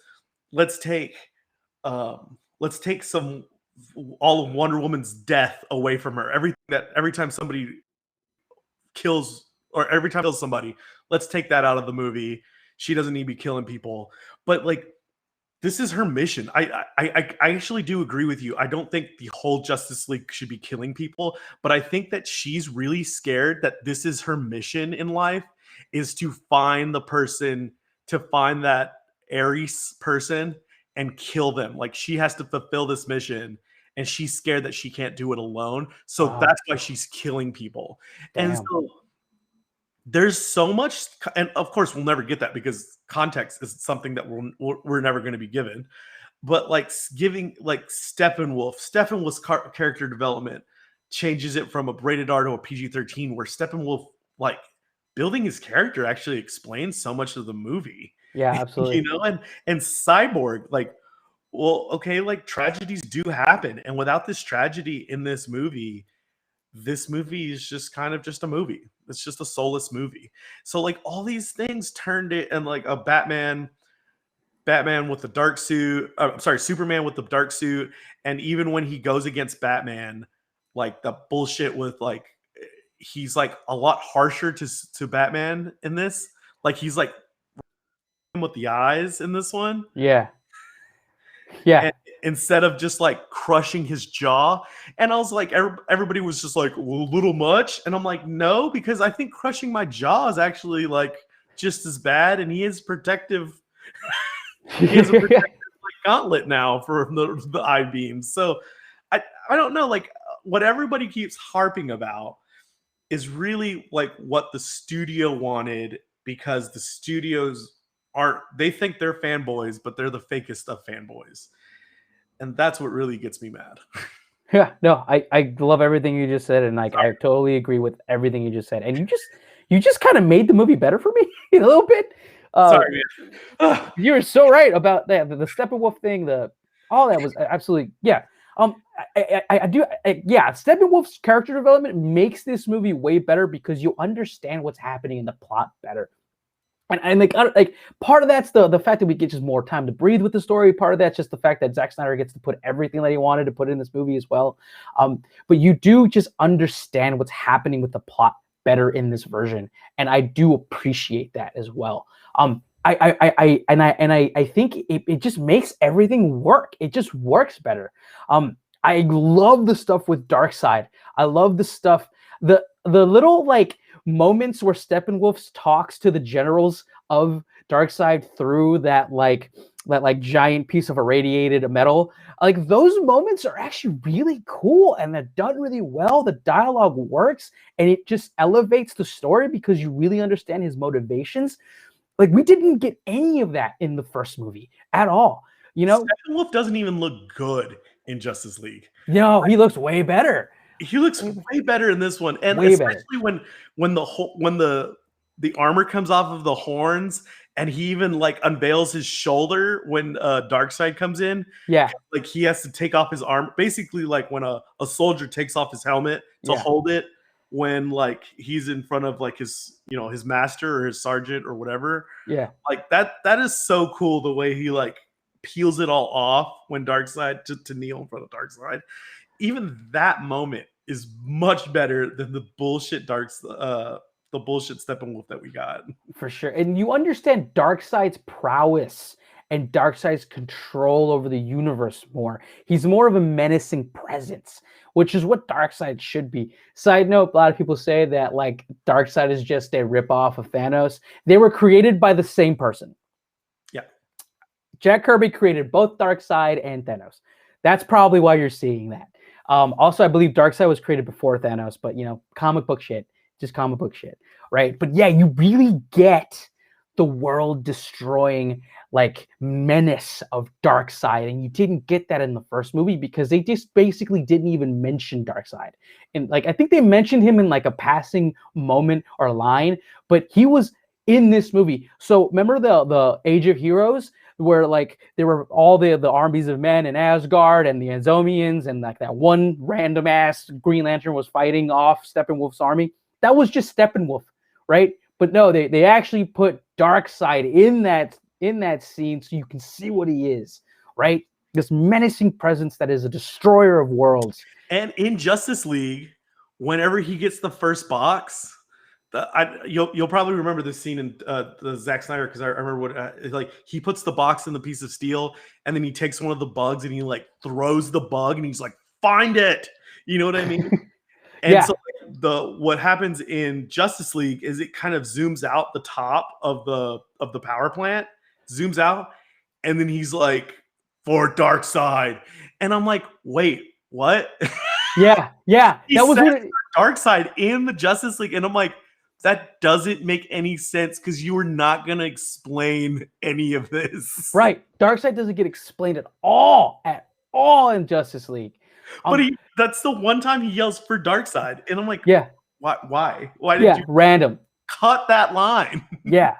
take some all of Wonder Woman's death away from her. Every time somebody kills somebody, let's take that out of the movie. She doesn't need to be killing people. But like, this is her mission. I actually do agree with you. I don't think the whole Justice League should be killing people, but I think that she's really scared that this is her mission in life, is to find that Ares person and kill them. Like, she has to fulfill this mission, and she's scared that she can't do it alone. So that's why she's killing people. Damn. And so there's so much, and of course we'll never get that because context is something that we're never going to be given. But like giving like Steppenwolf's character development changes it from a rated R to a PG-13, where Steppenwolf, like, building his character actually explains so much of the movie. Yeah, absolutely. And Cyborg, like, well, okay, like, tragedies do happen, and without this tragedy in this movie is just kind of just a movie. It's just a soulless movie. So like, all these things turned it, and like a Batman with the dark suit, Superman with the dark suit, and even when he goes against Batman, like the bullshit with, like, he's like a lot harsher to Batman in this. Like, he's like with the eyes in this one. Yeah. And instead of just like crushing his jaw. And I was like, everybody was just like, well, a little much. And I'm like, no, because I think crushing my jaw is actually like just as bad. And he is protective. He has a protective gauntlet now for the eye beams. So I don't know, like, what everybody keeps harping about is really like what the studio wanted, because the studios they think they're fanboys, but they're the fakest of fanboys. And that's what really gets me mad. Yeah, no, I love everything you just said, and like, I totally agree with everything you just said. And you just kind of made the movie better for me a little bit. Sorry, man. You were so right about that. The Steppenwolf thing, all that was absolutely, yeah. Steppenwolf's character development makes this movie way better because you understand what's happening in the plot better. And like part of that's the fact that we get just more time to breathe with the story. Part of that's just the fact that Zack Snyder gets to put everything that he wanted to put in this movie as well. But you do just understand what's happening with the plot better in this version, and I do appreciate that as well. I think it just makes everything work. It just works better. I love the stuff with Darkseid. I love the stuff, the little like moments where Steppenwolf talks to the generals of Darkseid threw that giant piece of irradiated metal. Like those moments are actually really cool and they're done really well. The dialogue works and it just elevates the story because you really understand his motivations. Like we didn't get any of that in the first movie at all. Steppenwolf doesn't even look good in Justice League. No, he looks way better. He looks way better in this one, and way especially better. when the armor comes off of the horns, and he even like unveils his shoulder when Darkseid comes in. Yeah, like he has to take off his arm, basically like when a soldier takes off his helmet to hold it when like he's in front of like his his master or his sergeant or whatever. Yeah, like that is so cool the way he like peels it all off when Darkseid to kneel in front of Darkseid. Even that moment is much better than the bullshit the bullshit Steppenwolf that we got. For sure. And you understand Darkseid's prowess and Darkseid's control over the universe more. He's more of a menacing presence, which is what Darkseid should be. Side note, a lot of people say that like Darkseid is just a ripoff of Thanos. They were created by the same person. Yeah. Jack Kirby created both Darkseid and Thanos. That's probably why you're seeing that. Also, I believe Darkseid was created before Thanos, but comic book shit. Just comic book shit, right? But yeah, you really get the world destroying like menace of Darkseid, and you didn't get that in the first movie because they just basically didn't even mention Darkseid. And like I think they mentioned him in like a passing moment or line, but he was in this movie. So remember the Age of Heroes where like there were all the armies of men in Asgard and the Azomians and like that one random ass Green Lantern was fighting off Steppenwolf's army. That was just Steppenwolf, right? But no, they actually put Darkseid in that scene so you can see what he is, right? This menacing presence that is a destroyer of worlds. And in Justice League, whenever he gets the first box, you'll probably remember this scene in the Zack Snyder because I remember what like he puts the box in the piece of steel and then he takes one of the bugs and he like throws the bug and he's like, "Find it!" You know what I mean? And so what happens in Justice League is it kind of zooms out the top of the power plant, zooms out, and then he's like, "For Darkseid," and I'm like, "Wait, what?" Yeah, that was what Darkseid in the Justice League, and I'm like, that doesn't make any sense because you were not gonna explain any of this, right? Darkseid doesn't get explained at all in Justice League. But that's the one time he yells for Darkseid, and I'm like, yeah, why did you random cut that line? Yeah,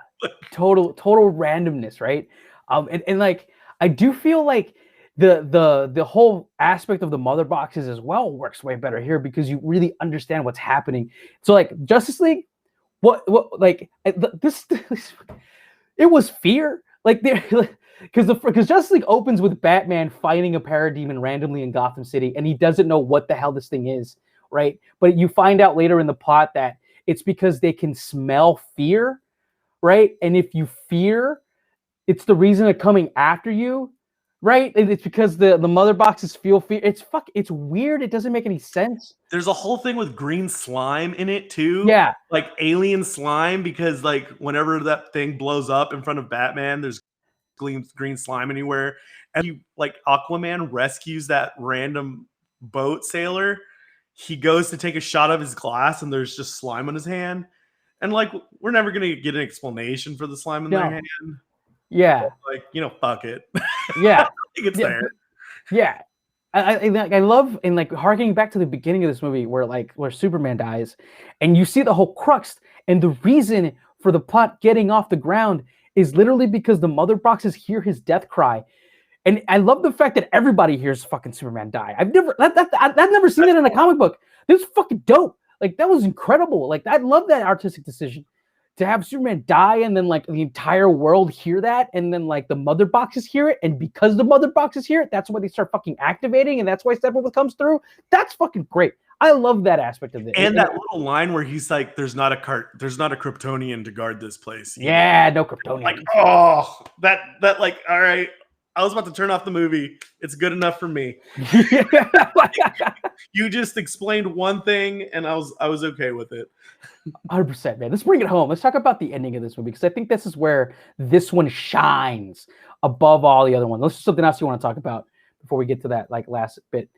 total randomness, right? And like I do feel like the whole aspect of the mother boxes as well works way better here because you really understand what's happening. So like Justice League, what like this it was fear, like there. Because Justice League opens with Batman fighting a parademon randomly in Gotham City, and he doesn't know what the hell this thing is, right? But you find out later in the plot that it's because they can smell fear, right? And if you fear, it's the reason of coming after you, right? It's because the mother boxes feel fear. It's weird. It doesn't make any sense. There's a whole thing with green slime in it too. Yeah, like alien slime because like whenever that thing blows up in front of Batman, there's green slime anywhere, and you like Aquaman rescues that random boat sailor. He goes to take a shot of his glass and there's just slime on his hand, and like we're never gonna get an explanation for the slime in their hand. Yeah, but, like fuck it. Yeah, I think it's there. Yeah, I love, and like harkening back to the beginning of this movie where Superman dies, and you see the whole crux, and the reason for the plot getting off the ground is literally because the mother boxes hear his death cry. And I love the fact that everybody hears fucking Superman die. I've never seen that in a comic book. This is fucking dope. Like that was incredible. Like I love that artistic decision to have Superman die and then like the entire world hear that, and then like the mother boxes hear it, and because the mother boxes hear it, that's why they start fucking activating, and that's why Steppenwolf comes through. That's fucking great. I love that aspect of it. And that little line where he's like, "There's not a Kryptonian to guard this place." Yeah, no Kryptonian. Like, oh, that like, all right, I was about to turn off the movie. It's good enough for me. You just explained one thing, and I was okay with it. 100%, man. Let's bring it home. Let's talk about the ending of this movie, because I think this is where this one shines above all the other ones. Let's something else you want to talk about before we get to that like last bit.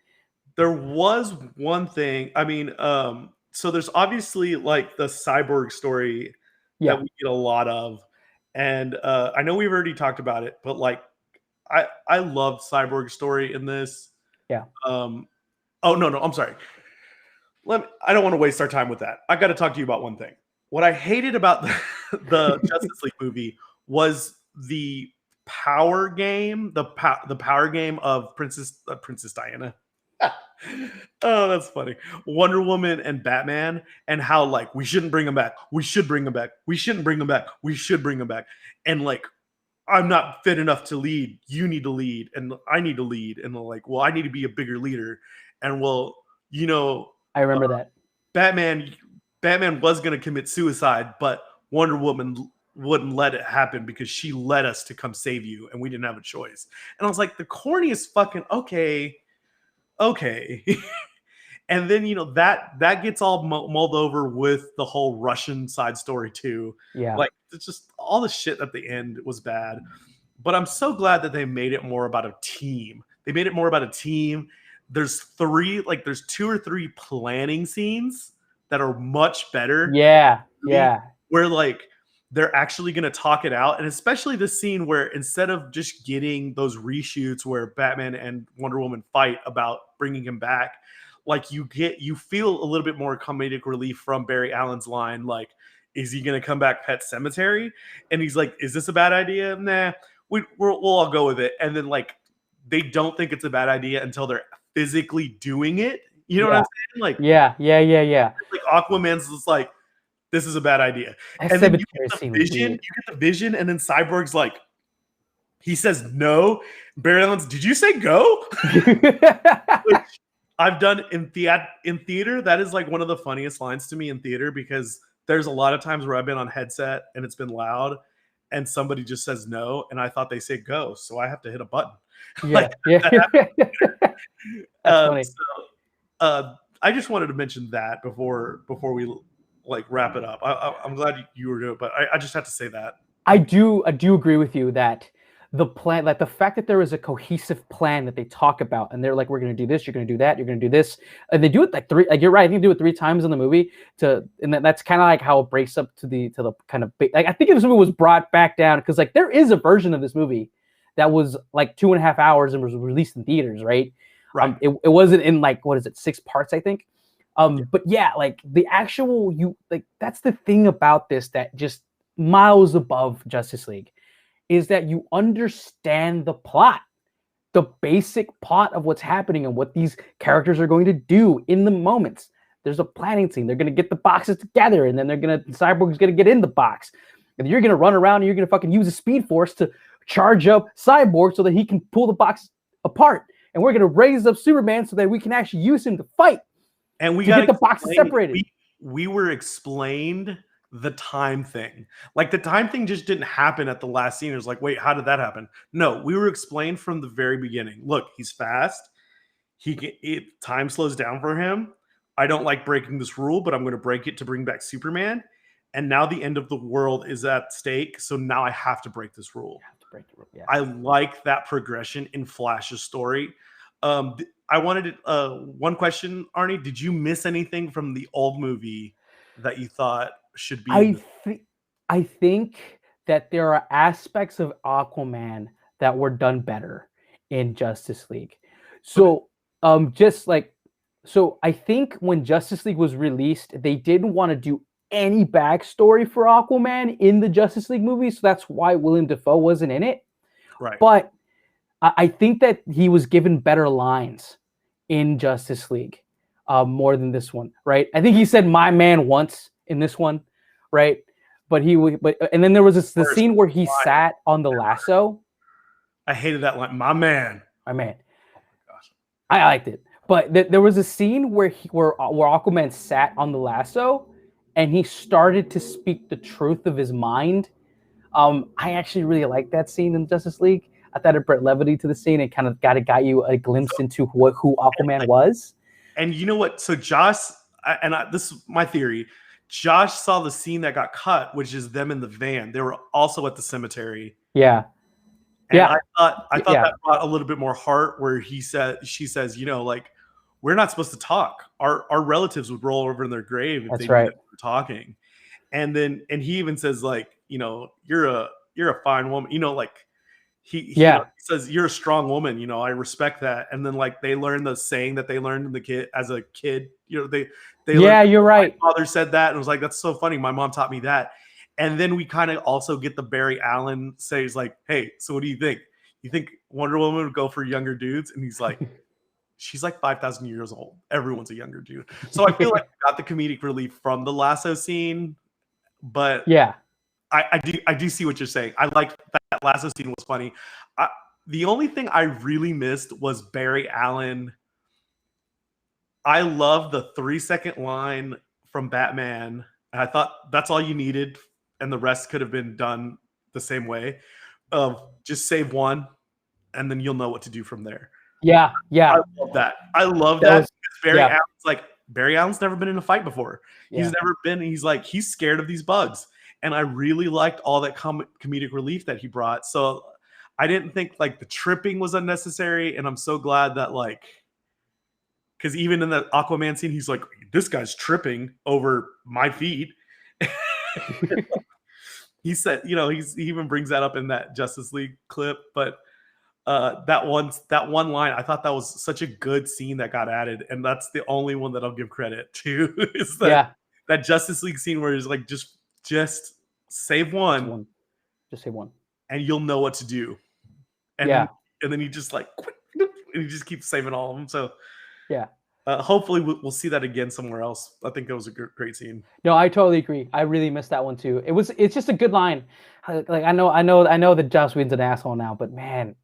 There was one thing. I mean, so there's obviously like the Cyborg story that we get a lot of, and I know we've already talked about it, but like I loved Cyborg's story in this. Yeah. Oh no, I'm sorry. I don't want to waste our time with that. I got to talk to you about one thing. What I hated about the Justice League movie was the power game, the power game of Princess Diana. Oh, that's funny. Wonder Woman and Batman, and how like we shouldn't bring him back. We should bring him back. We shouldn't bring him back. We should bring him back. And like, I'm not fit enough to lead. You need to lead, and I need to lead. And like, well, I need to be a bigger leader. And well, you know, I remember that. Batman was going to commit suicide, but Wonder Woman wouldn't let it happen because she led us to come save you, and we didn't have a choice. And I was like, the corniest fucking okay. And then, you know, that gets all mulled over with the whole Russian side story too. Yeah. Like, it's just all the shit at the end was bad. But I'm so glad that they made it more about a team. They made it more about a team. There's two or three planning scenes that are much better. Yeah. Where like they're actually going to talk it out. And especially the scene where instead of just getting those reshoots where Batman and Wonder Woman fight about bringing him back, like you feel a little bit more comedic relief from Barry Allen's line. Like, is he going to come back Pet Cemetery? And he's like, is this a bad idea? Nah, we'll all go with it. And then like, they don't think it's a bad idea until they're physically doing it. You know what I'm saying? Like, yeah. Like Aquaman's just like, this is a bad idea. And then you get the vision, and then Cyborg's like, he says no. Barry Allen's, did you say go? Which I've done in theater. That is like one of the funniest lines to me in theater, because there's a lot of times where I've been on headset and it's been loud and somebody just says no, and I thought they say go, so I have to hit a button. That's funny. I just wanted to mention that before we like wrap it up. I'm glad you were doing it, but I just have to say that. I do agree with you that the plan, like the fact that there is a cohesive plan that they talk about, and they're like, we're going to do this, you're going to do that, you're going to do this, and they do it like you're right, I think they do it 3 times in the movie, and that's kind of like how it breaks up to the kind of like, I think this movie was brought back down because like there is a version of this movie that was like 2.5 hours and was released in theaters, right? It wasn't in like, what is it, 6 parts, I think. But yeah, like the actual, that's the thing about this that just miles above Justice League, is that you understand the plot, the basic plot of what's happening and what these characters are going to do in the moments. There's a planning scene. They're going to get the boxes together, and then Cyborg's going to get in the box, and you're going to run around and you're going to fucking use a speed force to charge up Cyborg so that he can pull the box apart. And we're going to raise up Superman so that we can actually use him to fight. And we got the boxes separated. We were explained the time thing. Like the time thing just didn't happen at the last scene. It was like, wait, how did that happen? No, we were explained from the very beginning. Look, he's fast. Time slows down for him. I don't like breaking this rule, but I'm going to break it to bring back Superman. And now the end of the world is at stake. So now I have to break this rule. Yeah. I like that progression in Flash's story. I wanted one question, Arnie. Did you miss anything from the old movie that you thought should be? I think that there are aspects of Aquaman that were done better in Justice League. So, I think when Justice League was released, they didn't want to do any backstory for Aquaman in the Justice League movie, so that's why Willem Dafoe wasn't in it. Right. But I think that he was given better lines in Justice League more than this one, right? I think he said "my man" once in this one, right? And then there was the scene where he sat on the lasso. I hated that line, "my man." My man. Oh gosh. I liked it, but there was a scene where Aquaman sat on the lasso, and he started to speak the truth of his mind. I actually really like that scene in Justice League. I thought it brought levity to the scene and kind of got you a glimpse into who Aquaman was. And you know what? So Josh, this is my theory. Josh saw the scene that got cut, which is them in the van. They were also at the cemetery. Yeah. And yeah. I thought that brought a little bit more heart, where she says, you know, like, we're not supposed to talk. Our relatives would roll over in their grave if That's they right. knew that we were talking. And he even says, like, you know, you're a fine woman, you know, like he says, you're a strong woman, you know, I respect that. And then, like, they learn the saying that they learned as a kid, you know, they you're right. My father said that, and was like, that's so funny, my mom taught me that. And then we kind of also get the Barry Allen says, like, hey, so what do you think? You think Wonder Woman would go for younger dudes? And he's like, she's like 5,000 years old. Everyone's a younger dude. So I feel like we got the comedic relief from the lasso scene, but yeah, I do see what you're saying. I like that lasso scene was funny. The only thing I really missed was Barry Allen. I love the 3-second line from Batman. And I thought that's all you needed, and the rest could have been done the same way. Just save one, and then you'll know what to do from there. Yeah. I love that. Barry Allen's like, Barry Allen's never been in a fight before. Yeah. He's never been. He's scared of these bugs, and I really liked all that comedic relief that he brought. So I didn't think like the tripping was unnecessary, and I'm so glad that, like, because even in the Aquaman scene, he's like, this guy's tripping over my feet. He said, you know, he even brings that up in that Justice League clip, but that one line, I thought that was such a good scene that got added, and that's the only one that I'll give credit to. Is that Justice League scene where he's like, just save one, just save one, and you'll know what to do. And then he just like, and he just keeps saving all of them. So hopefully we'll see that again somewhere else. I think it was a great scene. No, I totally agree. I really missed that one too. It's just a good line. Like, I know that Joss Whedon's an asshole now, but man,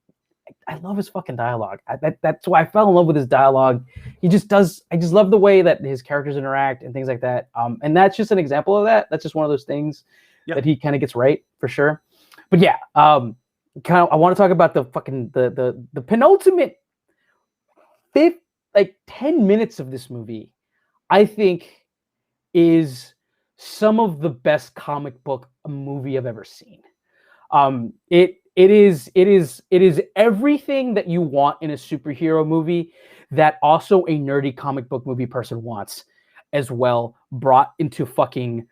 I love his fucking dialogue. That's why I fell in love with his dialogue. He just does. I just love the way that his characters interact and things like that. And that's just an example of that. That's just one of those things that he kind of gets right for sure. But yeah, I want to talk about the fucking the penultimate 10 minutes of this movie. I think is some of the best comic book movie I've ever seen. It is everything that you want in a superhero movie that also a nerdy comic book movie person wants as well, brought into fucking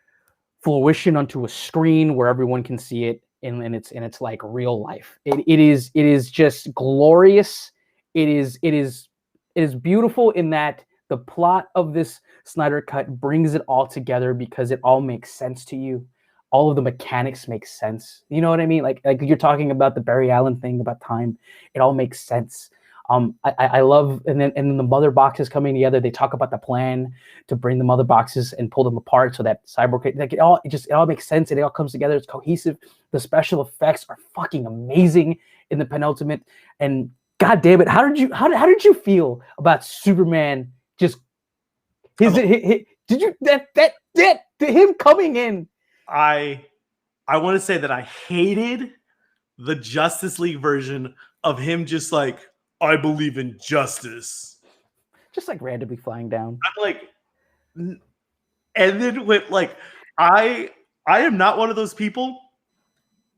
fruition onto a screen where everyone can see it, and it's like real life. It is just glorious. It is beautiful in that the plot of this Snyder Cut brings it all together because it all makes sense to you. All of the mechanics make sense. You know what I mean? Like you're talking about the Barry Allen thing about time. It all makes sense. I love, and then the mother boxes coming together. They talk about the plan to bring the mother boxes and pull them apart so that Cyborg, like it all makes sense, and it all comes together. It's cohesive. The special effects are fucking amazing in the penultimate. And God damn it, how did you feel about Superman? Just did you him coming in? I want to say that I hated the Justice League version of him just like, I believe in justice. Just like randomly flying down. I'm like, and then with like, I am not one of those people,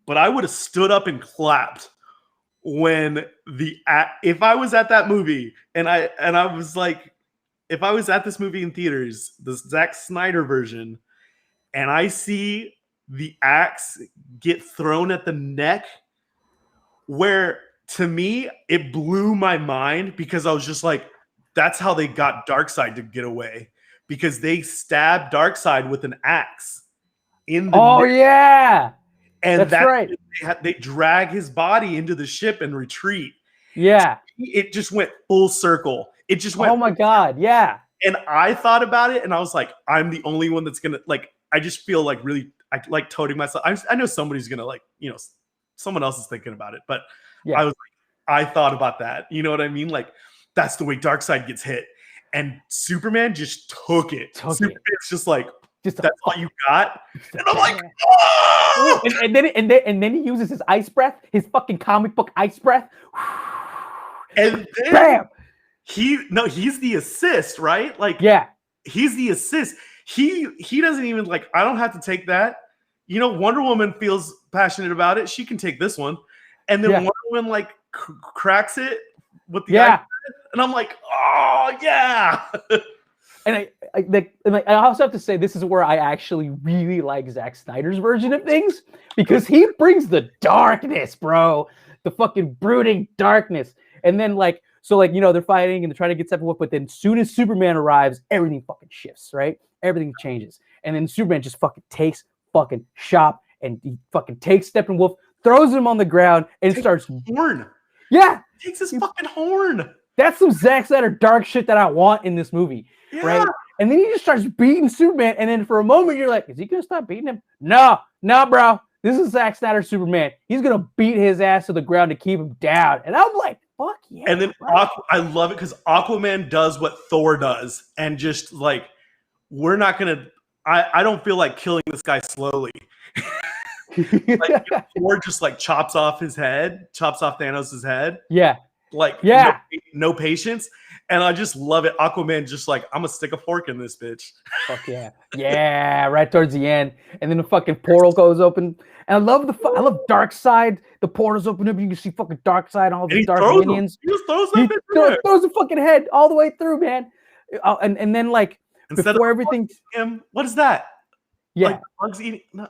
but I would have stood up and clapped when if I was at that movie and I was like, if I was at this movie in theaters, the Zack Snyder version, and I see the axe get thrown at the neck, where to me, it blew my mind, because I was just like, that's how they got Darkseid to get away, because they stabbed Darkseid with an axe in the neck. Yeah. And that's right. They drag his body into the ship and retreat. Yeah. It just went full circle. It just went. Oh my God. Yeah. And I thought about it, and I was like, I'm the only one that's gonna, like, I just feel like really, I like toting myself. I know somebody's gonna, like, you know, someone else is thinking about it, but I was like, I thought about that. You know what I mean? Like, that's the way Darkseid gets hit, and Superman just took it. Superman's just like, Just that's all you got. And I'm like, bam. oh! and then he uses his ice breath, his fucking comic book ice breath. And then Bam! he's the assist, right? Like, Yeah. he's the assist. He doesn't even like, I don't have to take that. You know, Wonder Woman feels passionate about it. She can take this one. And then Wonder Woman like cracks it with the ice breath. And I'm like, oh yeah. And I also have to say, this is where I actually really like Zack Snyder's version of things, because he brings the darkness, bro, the fucking brooding darkness. And then they're fighting and they're trying to get Steppenwolf, but then soon as Superman arrives, everything fucking shifts, right? Everything changes, and then Superman just fucking takes fucking shop, and he fucking takes Steppenwolf, throws him on the ground, and starts horn. Yeah, takes his fucking horn. That's some Zack Snyder dark shit that I want in this movie. Yeah. Right? And then he just starts beating Superman, and then for a moment you're like, is he gonna stop beating him? No, bro. This is Zack Snyder Superman. He's gonna beat his ass to the ground to keep him down. And I'm like, fuck yeah. And then I love it because Aquaman does what Thor does, and just like, we're not gonna. I don't feel like killing this guy slowly. Like, Thor just like chops off Thanos' head. Yeah. Like, no patience. And I just love it. Aquaman just like, I'm gonna stick a fork in this bitch. Fuck yeah. Yeah, right towards the end. And then the fucking portal goes open. And I love Darkseid. The portal's open up, you can see fucking Darkseid and all the dark minions. He just throws that bitch throws the fucking head all the way through, man. And then like, instead before everything, what is that? Yeah, like bugs eating. No.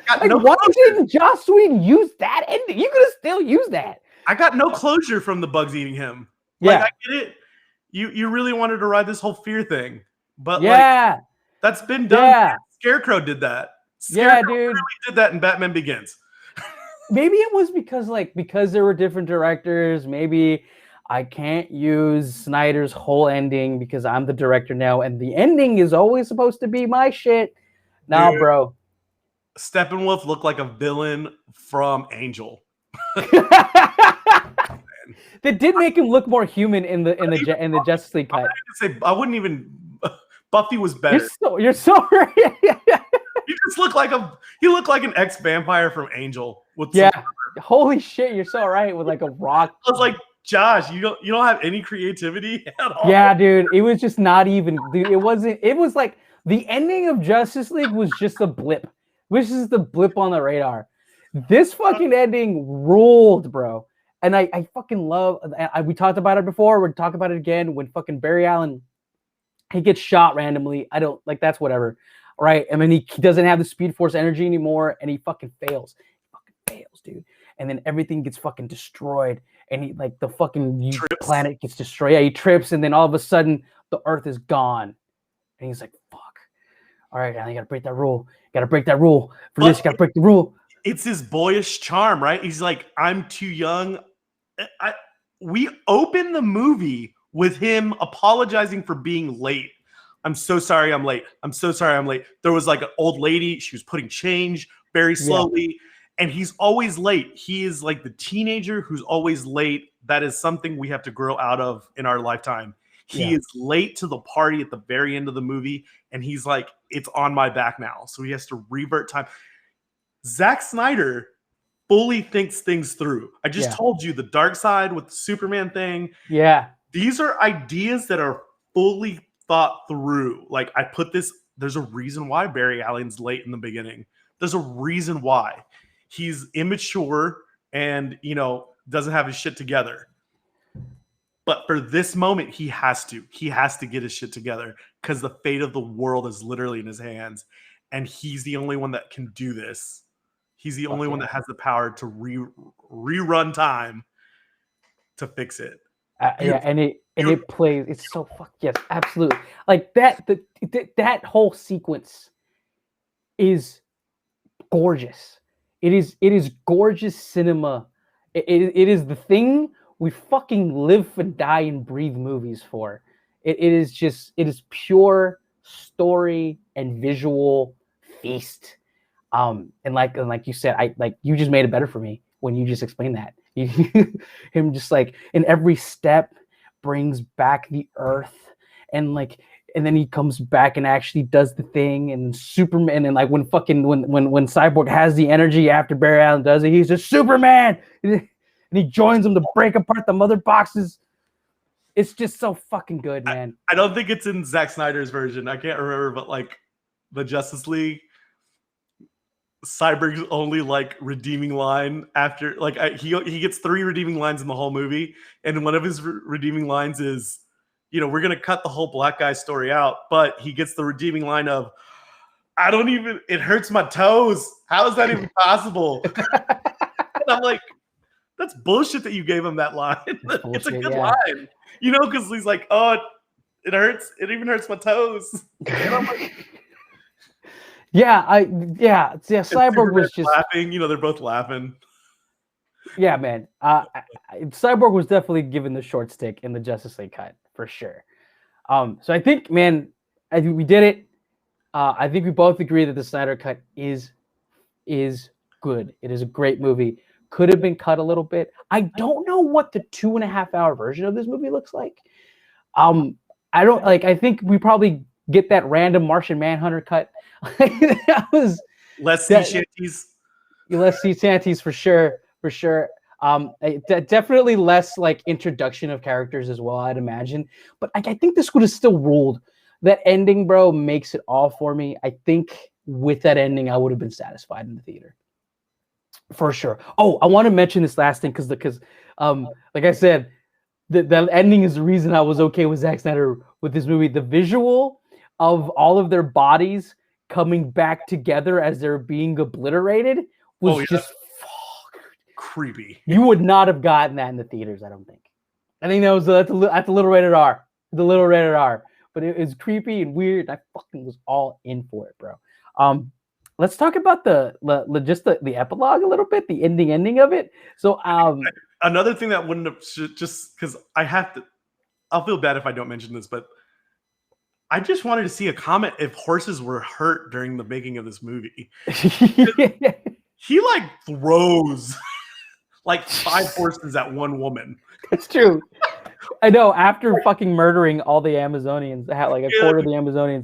Why didn't Joss Whedon use that ending? You could have still used that. I got no closure from the bugs eating him. Yeah, I get it. You really wanted to ride this whole fear thing, but that's been done. Yeah. Scarecrow did that. Dude, really did that in Batman Begins. Maybe it was because there were different directors. Maybe I can't use Snyder's whole ending because I'm the director now, and the ending is always supposed to be my shit. Nah, dude, bro. Steppenwolf looked like a villain from Angel. That did make him look more human in the Justice League cut. I wouldn't even. Buffy was better. You're so right. He just looked like an ex-vampire from Angel. Holy shit, you're so right. With like a rock. I was like, Josh, you don't have any creativity at all. Yeah, dude. It was just not even. Dude, it wasn't. It was like the ending of Justice League was just a blip. Which is the blip on the radar. This fucking ending ruled, bro. And I fucking love. We talked about it before. We're talking about it again when fucking Barry Allen, he gets shot randomly. I don't like, that's whatever, right? I mean, he doesn't have the Speed Force energy anymore, and he fucking fails. Dude. And then everything gets fucking destroyed, and he like the fucking planet gets destroyed. Yeah, he trips, and then all of a sudden the Earth is gone, and he's like, "Fuck! All right, now you gotta break that rule. You gotta break that rule for this. You gotta break the rule." It's his boyish charm, right? He's like, "I'm too young." We open the movie with him apologizing for being late. I'm so sorry I'm late. I'm so sorry I'm late. There was like an old lady. She was putting change very slowly. And he's always late. He is like the teenager who's always late. That is something we have to grow out of in our lifetime. He is late to the party at the very end of the movie. And he's like, it's on my back now. So he has to revert time. Zack Snyder fully thinks things through. I just told you the Darkseid with the Superman thing. Yeah. These are ideas that are fully thought through. Like, I put this, there's a reason why Barry Allen's late in the beginning. There's a reason why. He's immature and, doesn't have his shit together. But for this moment, he has to get his shit together because the fate of the world is literally in his hands. And he's the only one that can do this. He's the only one that has the power to rerun time to fix it. And it plays. It's so yes, absolutely. Like that whole sequence is gorgeous. It is gorgeous cinema. It is the thing we fucking live and die and breathe movies for. It is pure story and visual feast. And like you said, you just made it better for me when you just explained that. Him just like in every step brings back the earth, and like and then he comes back and actually does the thing, and Superman, and like when Cyborg has the energy after Barry Allen does it, he's just Superman, and he joins him to break apart the mother boxes. It's just so fucking good, man. I don't think it's in Zack Snyder's version. I can't remember, but like the Justice League, Cyborg's only like redeeming line after like he gets 3 redeeming lines in the whole movie, and one of his redeeming lines is, we're gonna cut the whole black guy story out, but he gets the redeeming line of, it hurts my toes. How is that even possible? And I'm like, that's bullshit that you gave him that line. It's a good line, because he's like, oh, it hurts. It even hurts my toes. And I'm like, Cyborg was just laughing. They're both laughing. Yeah, man. Cyborg was definitely given the short stick in the Justice League cut for sure. So I think, man, I think we did it. I think we both agree that the Snyder cut is good. It is a great movie. Could have been cut a little bit. I don't know what the 2.5-hour version of this movie looks like. I think we probably get that random Martian Manhunter cut. That was less sea shanties. Less sea shanties for sure. Definitely less like introduction of characters as well, I'd imagine. But I think this would have still ruled. That ending, bro, makes it all for me. I think with that ending, I would have been satisfied in the theater. For sure. Oh, I want to mention this last thing because like I said, the ending is the reason I was okay with Zack Snyder with this movie. The visual of all of their bodies coming back together as they're being obliterated was just creepy. You would not have gotten that in the theaters, I don't think. I think that's a little rated R. The little rated R. But it was creepy and weird. I fucking was all in for it, bro. Let's talk about the epilogue a little bit, the ending of it. So another thing that wouldn't have, just because I'll feel bad if I don't mention this, but I just wanted to see a comment if horses were hurt during the making of this movie. He like throws like 5 horses at one woman. That's true. I know. After fucking murdering all the Amazonians, like a quarter of the Amazonians,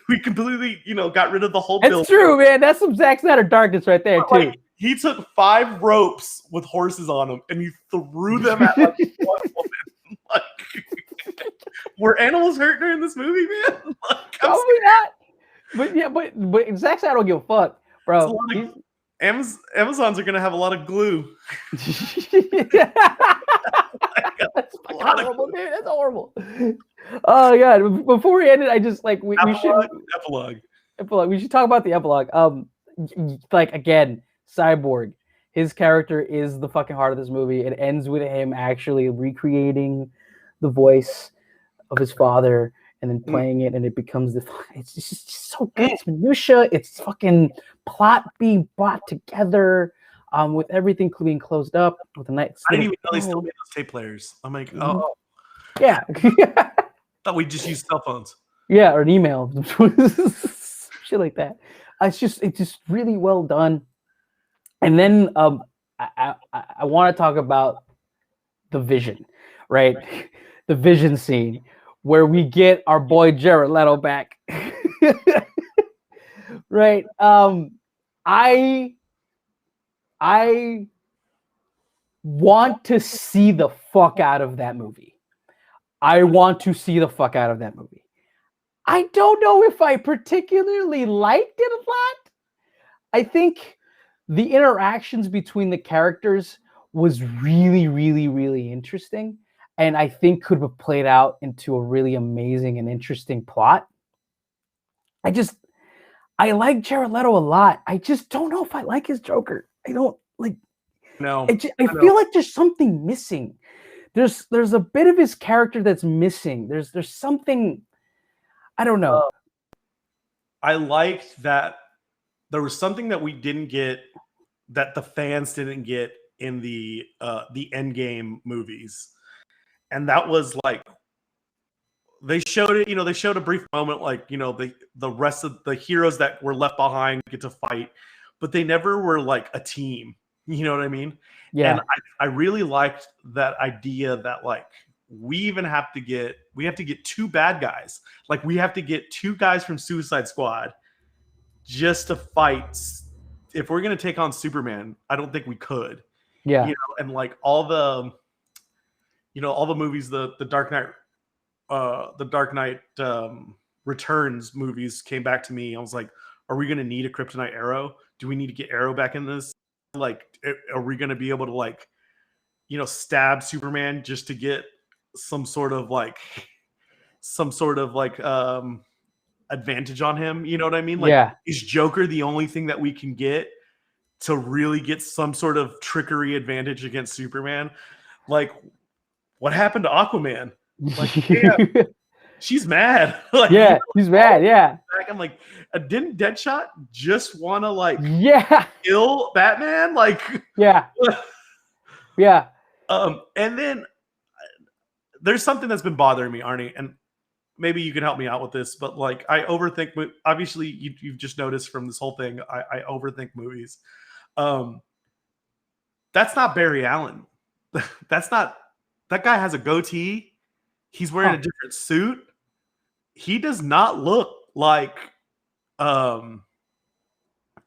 we completely, got rid of the whole. That's true, man. That's some Zack Snyder darkness right there, too. Like, he took 5 ropes with horses on them and he threw them at like one woman. Like, were animals hurt during this movie, man? Like, probably not. But yeah, but Zack Snyder don't give a fuck, bro. Amazons are gonna have a lot of glue. That's horrible, dude. That's horrible. Oh god! Before we end it, I just like we should epilogue. We should talk about the epilogue. Like again, Cyborg. His character is the fucking heart of this movie. It ends with him actually recreating the voice of his father and then playing it, and it becomes it's just so good. It's minutia. It's fucking plot being brought together. With everything being closed up, with the night. I didn't even know they still made those tape players. I'm like, oh, yeah. Thought we just used cell phones. Yeah, or an email, shit like that. It's just really well done. And then I want to talk about the vision, right? The vision scene where we get our boy Jared Leto back, right? I want to see the fuck out of that movie. I don't know if I particularly liked it a lot. I think the interactions between the characters was really, really, really interesting. And I think could have played out into a really amazing and interesting plot. I like Jared Leto a lot. I just don't know if I like his Joker. I don't like. No, I feel like there's something missing. There's a bit of his character that's missing. There's something. I don't know. I liked that there was something that we didn't get, that the fans didn't get in the Endgame movies, and that was like they showed it. They showed a brief moment, like the rest of the heroes that were left behind get to fight. But they never were like a team. You know what I mean? Yeah. And I really liked that idea that like we have to get two bad guys. Like we have to get two guys from Suicide Squad just to fight. If we're gonna take on Superman, I don't think we could. Yeah. You know, and like all the movies, the Dark Knight Returns movies came back to me. I was like, are we gonna need a kryptonite arrow? Do we need to get Arrow back in this? Like, are we gonna be able to like, stab Superman just to get some sort of advantage on him? You know what I mean? Like, is Joker the only thing that we can get to really get some sort of trickery advantage against Superman? Like, what happened to Aquaman? Like, yeah, she's mad. Like, she's mad. Yeah. I'm like, didn't Deadshot just want to like, kill Batman? Like, yeah. And then there's something that's been bothering me, Arnie, and maybe you can help me out with this, but like I overthink. Obviously, you've just noticed from this whole thing, I overthink movies. That's not Barry Allen. That guy has a goatee. He's wearing a different suit. He does not look like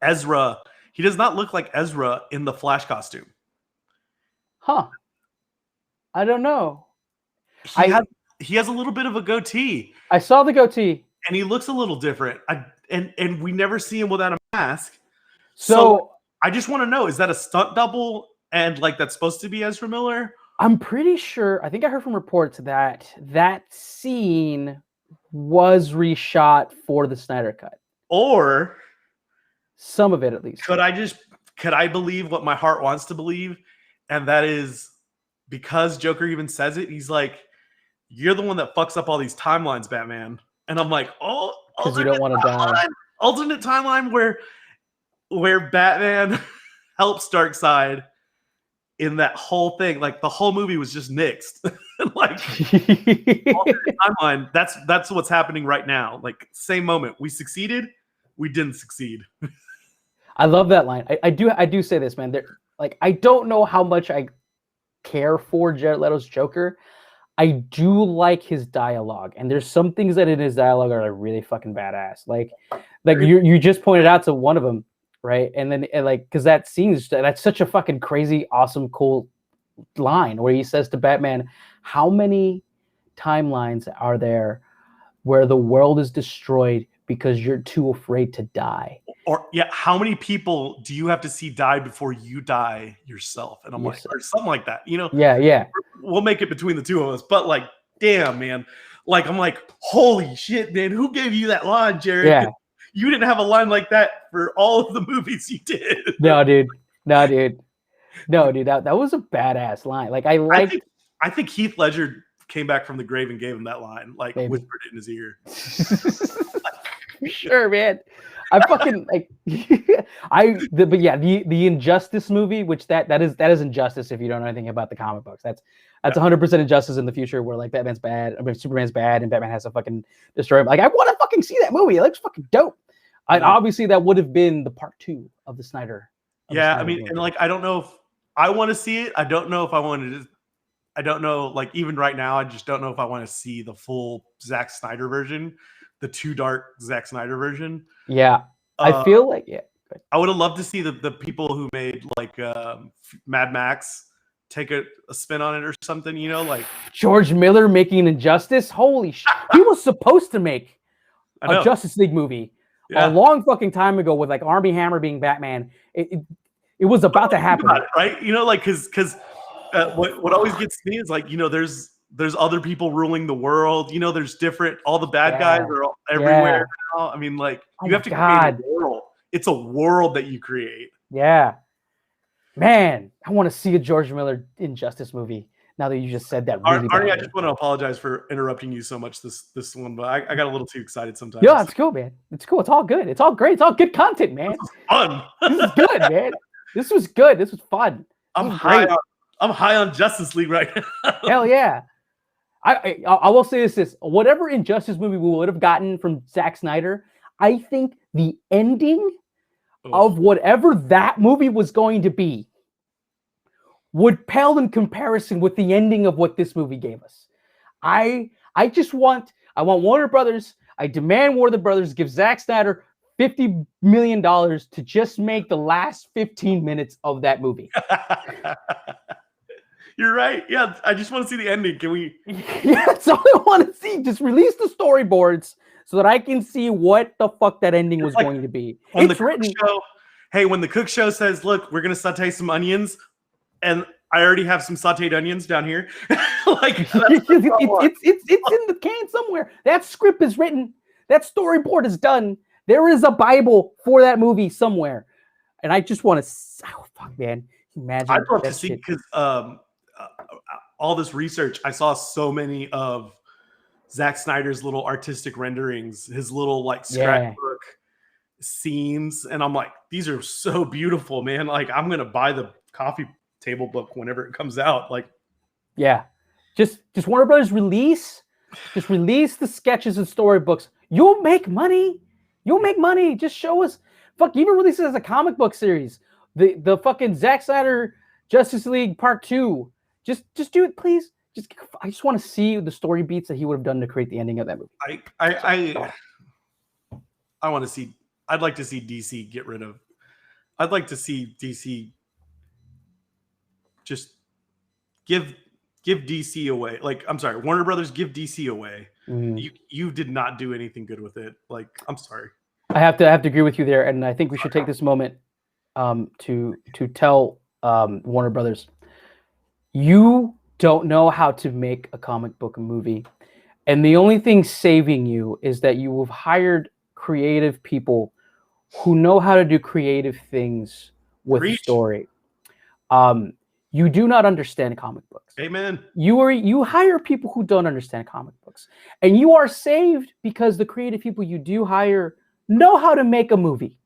Ezra. He does not look like Ezra in the Flash costume. Huh. I don't know. He has a little bit of a goatee. I saw the goatee. And he looks a little different. And we never see him without a mask. So I just want to know, is that a stunt double and like that's supposed to be Ezra Miller? I'm pretty sure, I think I heard from reports that scene was reshot for the Snyder Cut. Or some of it at least. Could I believe what my heart wants to believe? And that is because Joker even says it, he's like, you're the one that fucks up all these timelines, Batman. And I'm like, oh, because you don't want to die. Alternate timeline where Batman helps Darkseid in that whole thing. Like the whole movie was just nixed. Like alternate timeline. That's what's happening right now. Like same moment. We succeeded. We didn't succeed. I love that line. I do say this, man. Like I don't know how much I care for Jared Leto's Joker. I do like his dialogue, and there's some things that in his dialogue are like really fucking badass. Like you just pointed out to one of them, right? And then because that scene that's such a fucking crazy, awesome, cool line where he says to Batman, "How many timelines are there where the world is destroyed because you're too afraid to die?" Or how many people do you have to see die before you die yourself? And I'm like, or something like that, Yeah. We'll make it between the two of us, but like, damn, man. Like, I'm like, holy shit, man. Who gave you that line, Jared? Yeah. You didn't have a line like that for all of the movies you did. No, dude. That was a badass line. Like, I think Heath Ledger came back from the grave and gave him that line, like whispered it in his ear. Sure, man. I fucking like the Injustice movie, which that is Injustice if you don't know anything about the comic books. That's 100% Injustice in the future where like Batman's bad, Superman's bad, and Batman has to fucking destroy him. Like I want to fucking see that movie. It looks fucking dope. And obviously that would have been the part 2 of the Snyder. I mean, movie. And like I don't know if I want to see it. I don't know if I wanted to. I don't know. Like even right now, I just don't know if I want to see the full Zack Snyder version. The too dark Zack Snyder version. Yeah. I feel like, I would have loved to see the people who made like Mad Max take a spin on it or something, like George Miller making Injustice. Holy shit. He was supposed to make a Justice League movie a long fucking time ago with like Armie Hammer being Batman. It was about to happen. It, right? Like, because what always gets me is like, there's other people ruling the world. There's different. All the bad guys are everywhere now. I mean, like you have to create a world. It's a world that you create. Yeah, man, I want to see a George Miller Injustice movie. Now that you just said that, really Arnie, I just want to apologize for interrupting you so much this one, but I got a little too excited sometimes. Yeah, it's cool, man. It's cool. It's all good. It's all great. It's all good content, man. This was fun. This is good, man. This was good. This was fun. I'm high on Justice League right now. Hell yeah. I will say this, whatever Injustice movie we would have gotten from Zack Snyder, I think the ending of whatever that movie was going to be would pale in comparison with the ending of what this movie gave us. I want Warner Brothers. I demand Warner Brothers give Zack Snyder $50 million to just make the last 15 minutes of that movie. You're right. Yeah, I just want to see the ending. Can we? Yeah, that's all I want to see. Just release the storyboards so that I can see what the fuck that ending was going to be. It's written. Hey, when the cook show says, "Look, we're gonna saute some onions," and I already have some sauteed onions down here. Like it's in the can somewhere. That script is written. That storyboard is done. There is a Bible for that movie somewhere, and I just want to. Oh fuck, man! Imagine. I'd love to see because all this research, I saw so many of Zack Snyder's little artistic renderings, his little like scrapbook scenes, and I'm like, these are so beautiful, man. Like, I'm gonna buy the coffee table book whenever it comes out. Like, yeah, just Warner Brothers release the sketches and storybooks. You'll make money. Just show us. Fuck, even release it as a comic book series. The fucking Zack Snyder Justice League Part 2. Just do it, please. I just want to see the story beats that he would have done to create the ending of that movie. I want to see. I'd like to see DC get rid of. I'd like to see DC just give DC away. Like, I'm sorry, Warner Brothers, give DC away. You did not do anything good with it. Like, I'm sorry. I have to agree with you there, and I think we should take this moment to tell Warner Brothers, you don't know how to make a comic book movie, and the only thing saving you is that you have hired creative people who know how to do creative things with a story. You do not understand comic books. Amen. You hire people who don't understand comic books, and you are saved because the creative people you do hire know how to make a movie,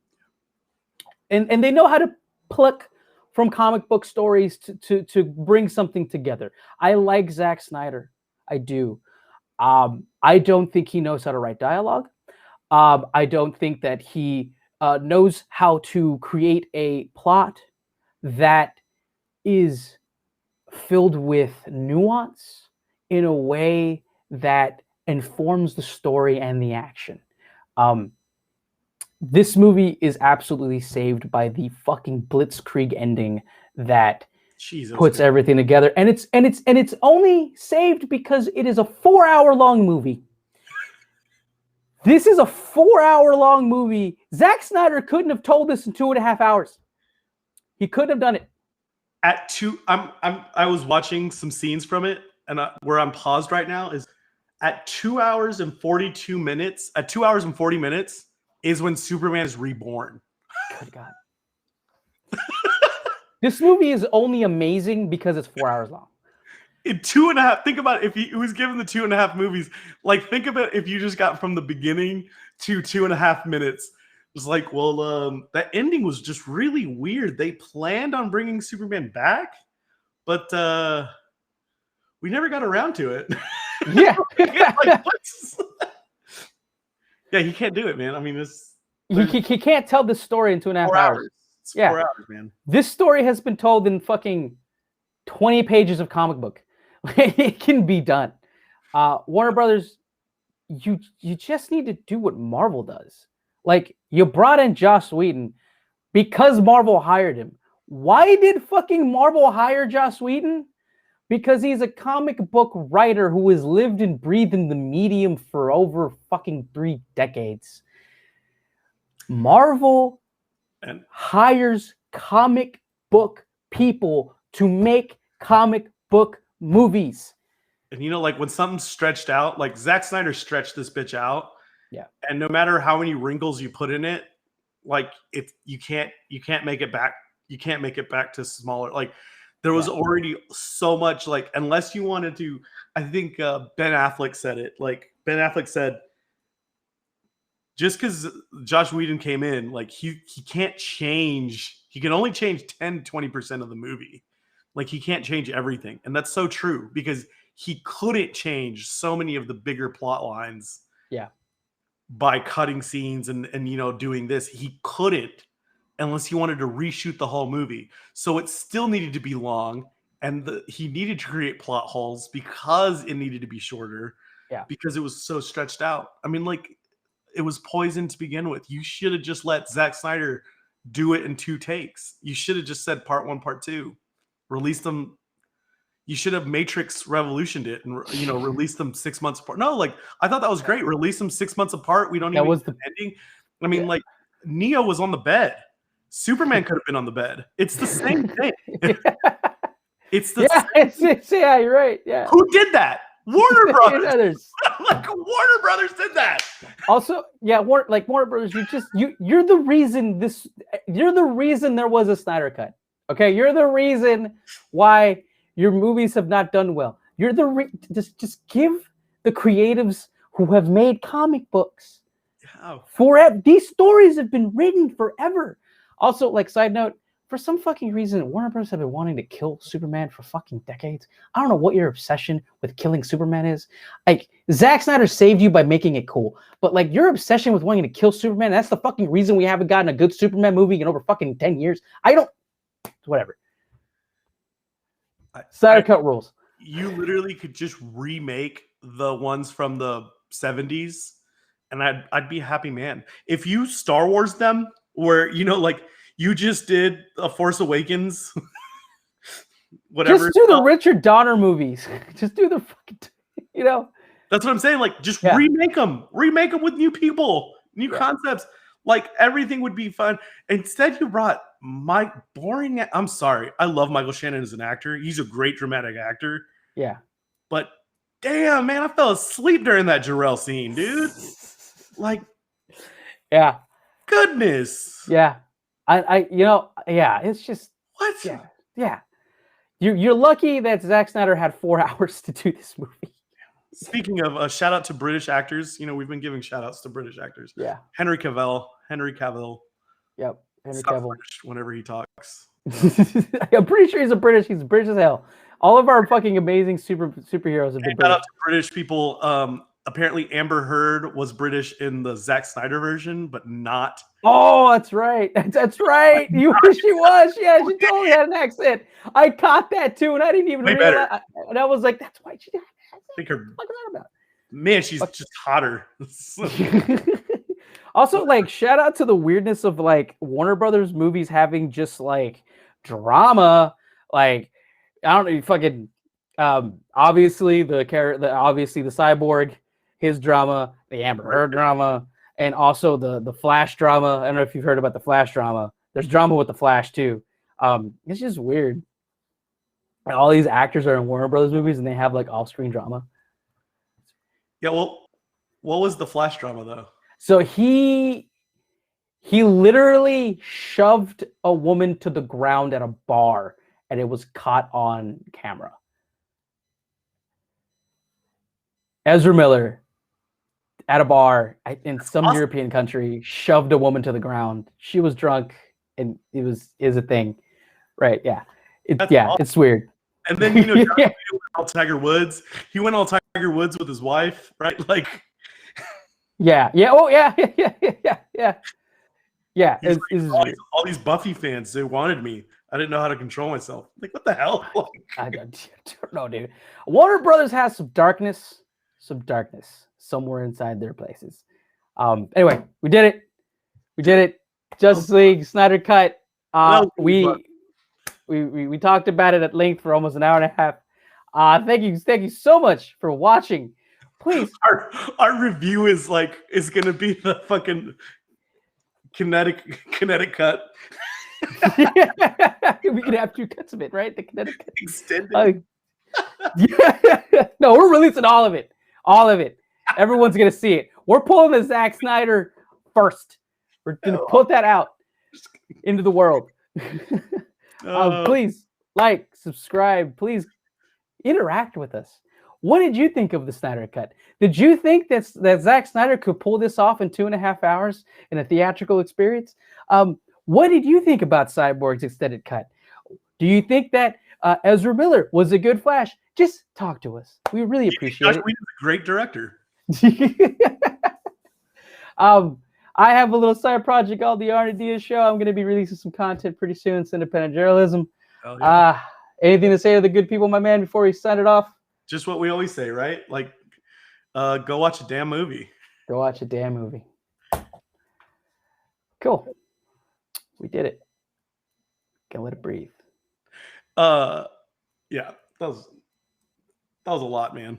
and they know how to pluck from comic book stories to bring something together. I like Zack Snyder. I do. I don't think he knows how to write dialogue. I don't think that he knows how to create a plot that is filled with nuance in a way that informs the story and the action. This movie is absolutely saved by the fucking blitzkrieg ending that puts everything together, and it's only saved because it is a 4-hour-long movie. This is a 4-hour-long movie. Zack Snyder couldn't have told this in 2.5 hours. He couldn't have done it. I was watching some scenes from it, and where I'm paused right now is at 2 hours and 42 minutes. At 2 hours and 40 minutes is when Superman is reborn. Good God. This movie is only amazing because it's 4 hours long. In 2.5, think about it, if he was given the 2.5 movies, like think about if you just got from the beginning to 2.5 minutes. It's like, well, that ending was just really weird. They planned on bringing Superman back, but we never got around to it. Yeah. Yeah, he can't do it, man. I mean, he can't tell this story in 2.5 hours. It's 4 hours, man. This story has been told in fucking 20 pages of comic book. It can be done. Warner Brothers, you just need to do what Marvel does. Like, you brought in Joss Whedon because Marvel hired him. Why did fucking Marvel hire Joss Whedon? Because he's a comic book writer who has lived and breathed in the medium for over fucking 3 decades. Marvel hires comic book people to make comic book movies. And you know, like when something's stretched out, like Zack Snyder stretched this bitch out. Yeah. And no matter how many wrinkles you put in it, like you can't make it back. You can't make it back to smaller. Like there was already so much, like, unless you wanted to, I think Ben Affleck said it. Like Ben Affleck said, just because Joss Whedon came in, like he can't change. He can only change 10-20% of the movie. Like he can't change everything. And that's so true because he couldn't change so many of the bigger plot lines. Yeah. By cutting scenes and doing this. He couldn't unless he wanted to reshoot the whole movie. So it still needed to be long and he needed to create plot holes because it needed to be shorter. Yeah. Because it was so stretched out. I mean, like, it was poisoned to begin with. You should have just let Zack Snyder do it in 2 takes. You should have just said part 1, part 2, release them. You should have Matrix Revolutioned it and, you know, release them 6 months apart. No, like, I thought that was great. Release them 6 months apart. We don't That even was get the ending. I mean, like, Neo was on the bed. Superman could have been on the bed. It's the same thing. It's the yeah, you're right. Yeah. Who did that? Warner Brothers. Others. Like, Warner Brothers did that. Also, yeah, Warner Brothers, you're the reason you're the reason there was a Snyder cut. Okay, you're the reason why your movies have not done well. You're the just give the creatives who have made comic books. Forever. These stories have been written forever. Also, like, side note, for some fucking reason, Warner Bros. Have been wanting to kill Superman for fucking decades. I don't know what your obsession with killing Superman is. Like, Zack Snyder saved you by making it cool. But, like, your obsession with wanting to kill Superman, that's the fucking reason we haven't gotten a good Superman movie in over fucking 10 years. Whatever. Snyder cut rules. You literally could just remake the ones from the 70s, and I'd be a happy man. If you Star Wars them, where, you know, like, you just did a Force Awakens, whatever. Just do the Richard Donner movies. Just do the fucking, you know. That's what I'm saying. Like, just remake them. Remake them with new people, new concepts. Like, everything would be fun. Instead, you brought Mike boring. I'm sorry. I love Michael Shannon as an actor. He's a great dramatic actor. Yeah. But damn, man, I fell asleep during that Jarrell scene, dude. Like, yeah. Goodness. Yeah. It's just what? Yeah. You're lucky that Zack Snyder had 4 hours to do this movie. Speaking of a shout out to British actors, you know, we've been giving shout outs to British actors. Yeah. Henry Cavill. Yep. Henry Cavill. Whenever he talks. I'm pretty sure he's British as hell. All of our fucking amazing superheroes have been British. Shout out to British people. Apparently Amber Heard was British in the Zack Snyder version, but not. Oh, that's right. That's right. She was. Yeah, she totally had an accent. I caught that too, and I didn't even realize. And I was like, that's why she did. Man, she's just hotter. Also, like, shout out to the weirdness of, like, Warner Brothers movies having just, like, drama. Like, I don't know, fucking obviously the Cyborg, his drama, the Amber Heard drama, and also the Flash drama. I don't know if you've heard about the Flash drama. There's drama with the Flash too. It's just weird. All these actors are in Warner Brothers movies and they have, like, off-screen drama. Yeah, well, what was the Flash drama though? So he literally shoved a woman to the ground at a bar, and it was caught on camera. Ezra Miller at a bar in some European country shoved a woman to the ground. She was drunk, and is a thing, right? Yeah, it's weird. And then, you know, Josh went all Tiger Woods. He went all Tiger Woods with his wife, right? Like, yeah. Oh, yeah. Yeah. All these Buffy fans, they wanted me. I didn't know how to control myself. Like, what the hell? Like, I don't know, dude. Warner Brothers has some darkness somewhere inside their places. Anyway, we did it. Justice League Snyder cut. We talked about it at length for almost an hour and a half. Thank you so much for watching. Please, our review is gonna be the fucking kinetic cut. We could have 2 cuts of it, right? The kinetic cut. Extended. No, we're releasing all of it. Everyone's gonna see it. We're pulling the Zack Snyder first. We're gonna put that out into the world. Please like, subscribe, please interact with us. What did you think of the Snyder cut? Did you think that Zack Snyder could pull this off in 2.5 hours in a theatrical experience? What did you think about Cyborg's extended cut? Do you think that Ezra Miller was a good Flash? Just talk to us. We really appreciate it. Joss Whedon's a great director. I have a little side project called the Artemis Show. I'm going to be releasing some content pretty soon. It's independent journalism. Anything to say to the good people, my man, before we sign it off? Just what we always say, right? Like, go watch a damn movie. Go watch a damn movie. Cool. We did it. Gonna let it breathe. Yeah, that was a lot, man.